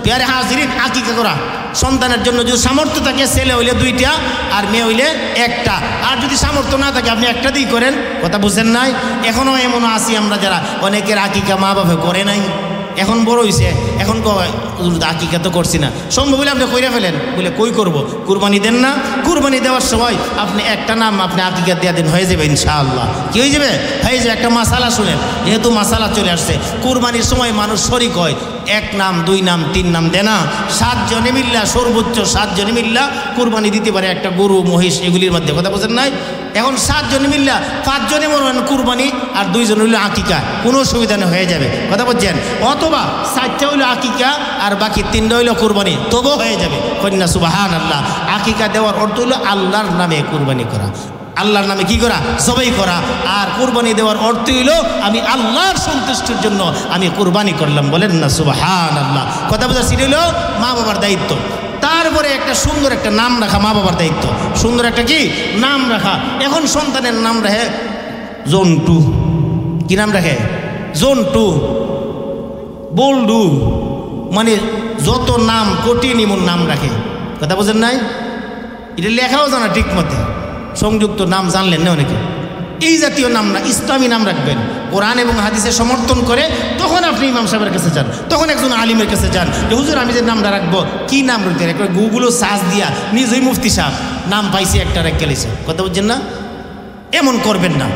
Speaker 1: পেয়ারে হাজিরিন, আকিকা করা সন্তানের জন্য যদি সামর্থ্য থাকে, ছেলে হইলে 2টা আর মেয়ে হইলে 1টা। আর যদি সামর্থ্য না থাকে আপনি 1টা দিয়ে করেন, কথা বুঝছেন নাই। এখনও এমনও আছি আমরা যারা অনেকের আকিকা মা বাবা করে নাই, এখন বড় হয়েছে, এখন আকিকা তো করছি না, সম্ভব হলে আপনি কইরা ফেলেন, বলে কই করব, কুরবানি দেন না, কুরবানি দেওয়ার সময় আপনি একটা নাম আপনি আকিকা দেওয়া দিন, হয়ে যাবে ইনশাআল্লাহ। কি হয়ে যাবে? হয়ে যাবে। একটা মাসালা শুনেন, যেহেতু মাসালা চলে আসছে, কুরবানির সময় মানুষ শরিক হয়, 1 নাম 2 নাম 3 নাম দেয় না, 7 জনে মিল্লা, সর্বোচ্চ 7 জনে মিল্লা কুরবানি দিতে পারে একটা গরু মহিষ এগুলির মধ্যে, কথা বুঝেন নাই। এখন 7 জনে মিল্লা 5 জনে মনে কুরবানি আর 2 জন হইল আকিকা, কোনো অসুবিধা নেই, হয়ে যাবে, কথা বলছেন। অথবা 4টা হইল আকিকা আর বাকি 3টা হইল কুরবানি, তবুও হয়ে যাবে, কন্যা সুবহানাল্লাহ। আকিকা দেওয়ার অর্থ হইল আল্লাহর নামে কুরবানি করা, আল্লাহর নামে কি করা, সবাই করা। আর কুরবানি দেওয়ার অর্থ হইল আমি আল্লাহর সন্তুষ্টির জন্য আমি কুরবানি করলাম, বলেন না সুবহানাল্লাহ। কথা বোঝা, সেটা হইল মা বাবার দায়িত্ব। তারপরে একটা সুন্দর একটা নাম রাখা, মা বাবার দায়িত্ব, সুন্দর একটা কি নাম রাখা। এখন সন্তানের নাম রাখে জন্টু, কি নাম রাখে, জন্টু, বল্ডু, মানে যত নাম কঠিন এমন নাম রাখে, কথা বোঝেন নাই। এটা লেখাও জানা ঠিক মতে, সংযুক্ত নাম জানলেন না অনেকে। এই জাতীয় নাম না, ইসলামী নাম রাখবেন, কোরআন এবং হাদিসে সমর্থন করে। তখন আপনি ইমাম সাহেবের কাছে যান, তখন একজন আলিমের কাছে যান, যে হুজুর আমি যে নামটা রাখবো কি নাম রাখতে, একবার গুগলও সার্চ দিয়া নিজেই মুফতি সাহেব নাম পাইছি একটা রেখে গেলেছে, কথা বুঝছেন না। এমন করবেন না।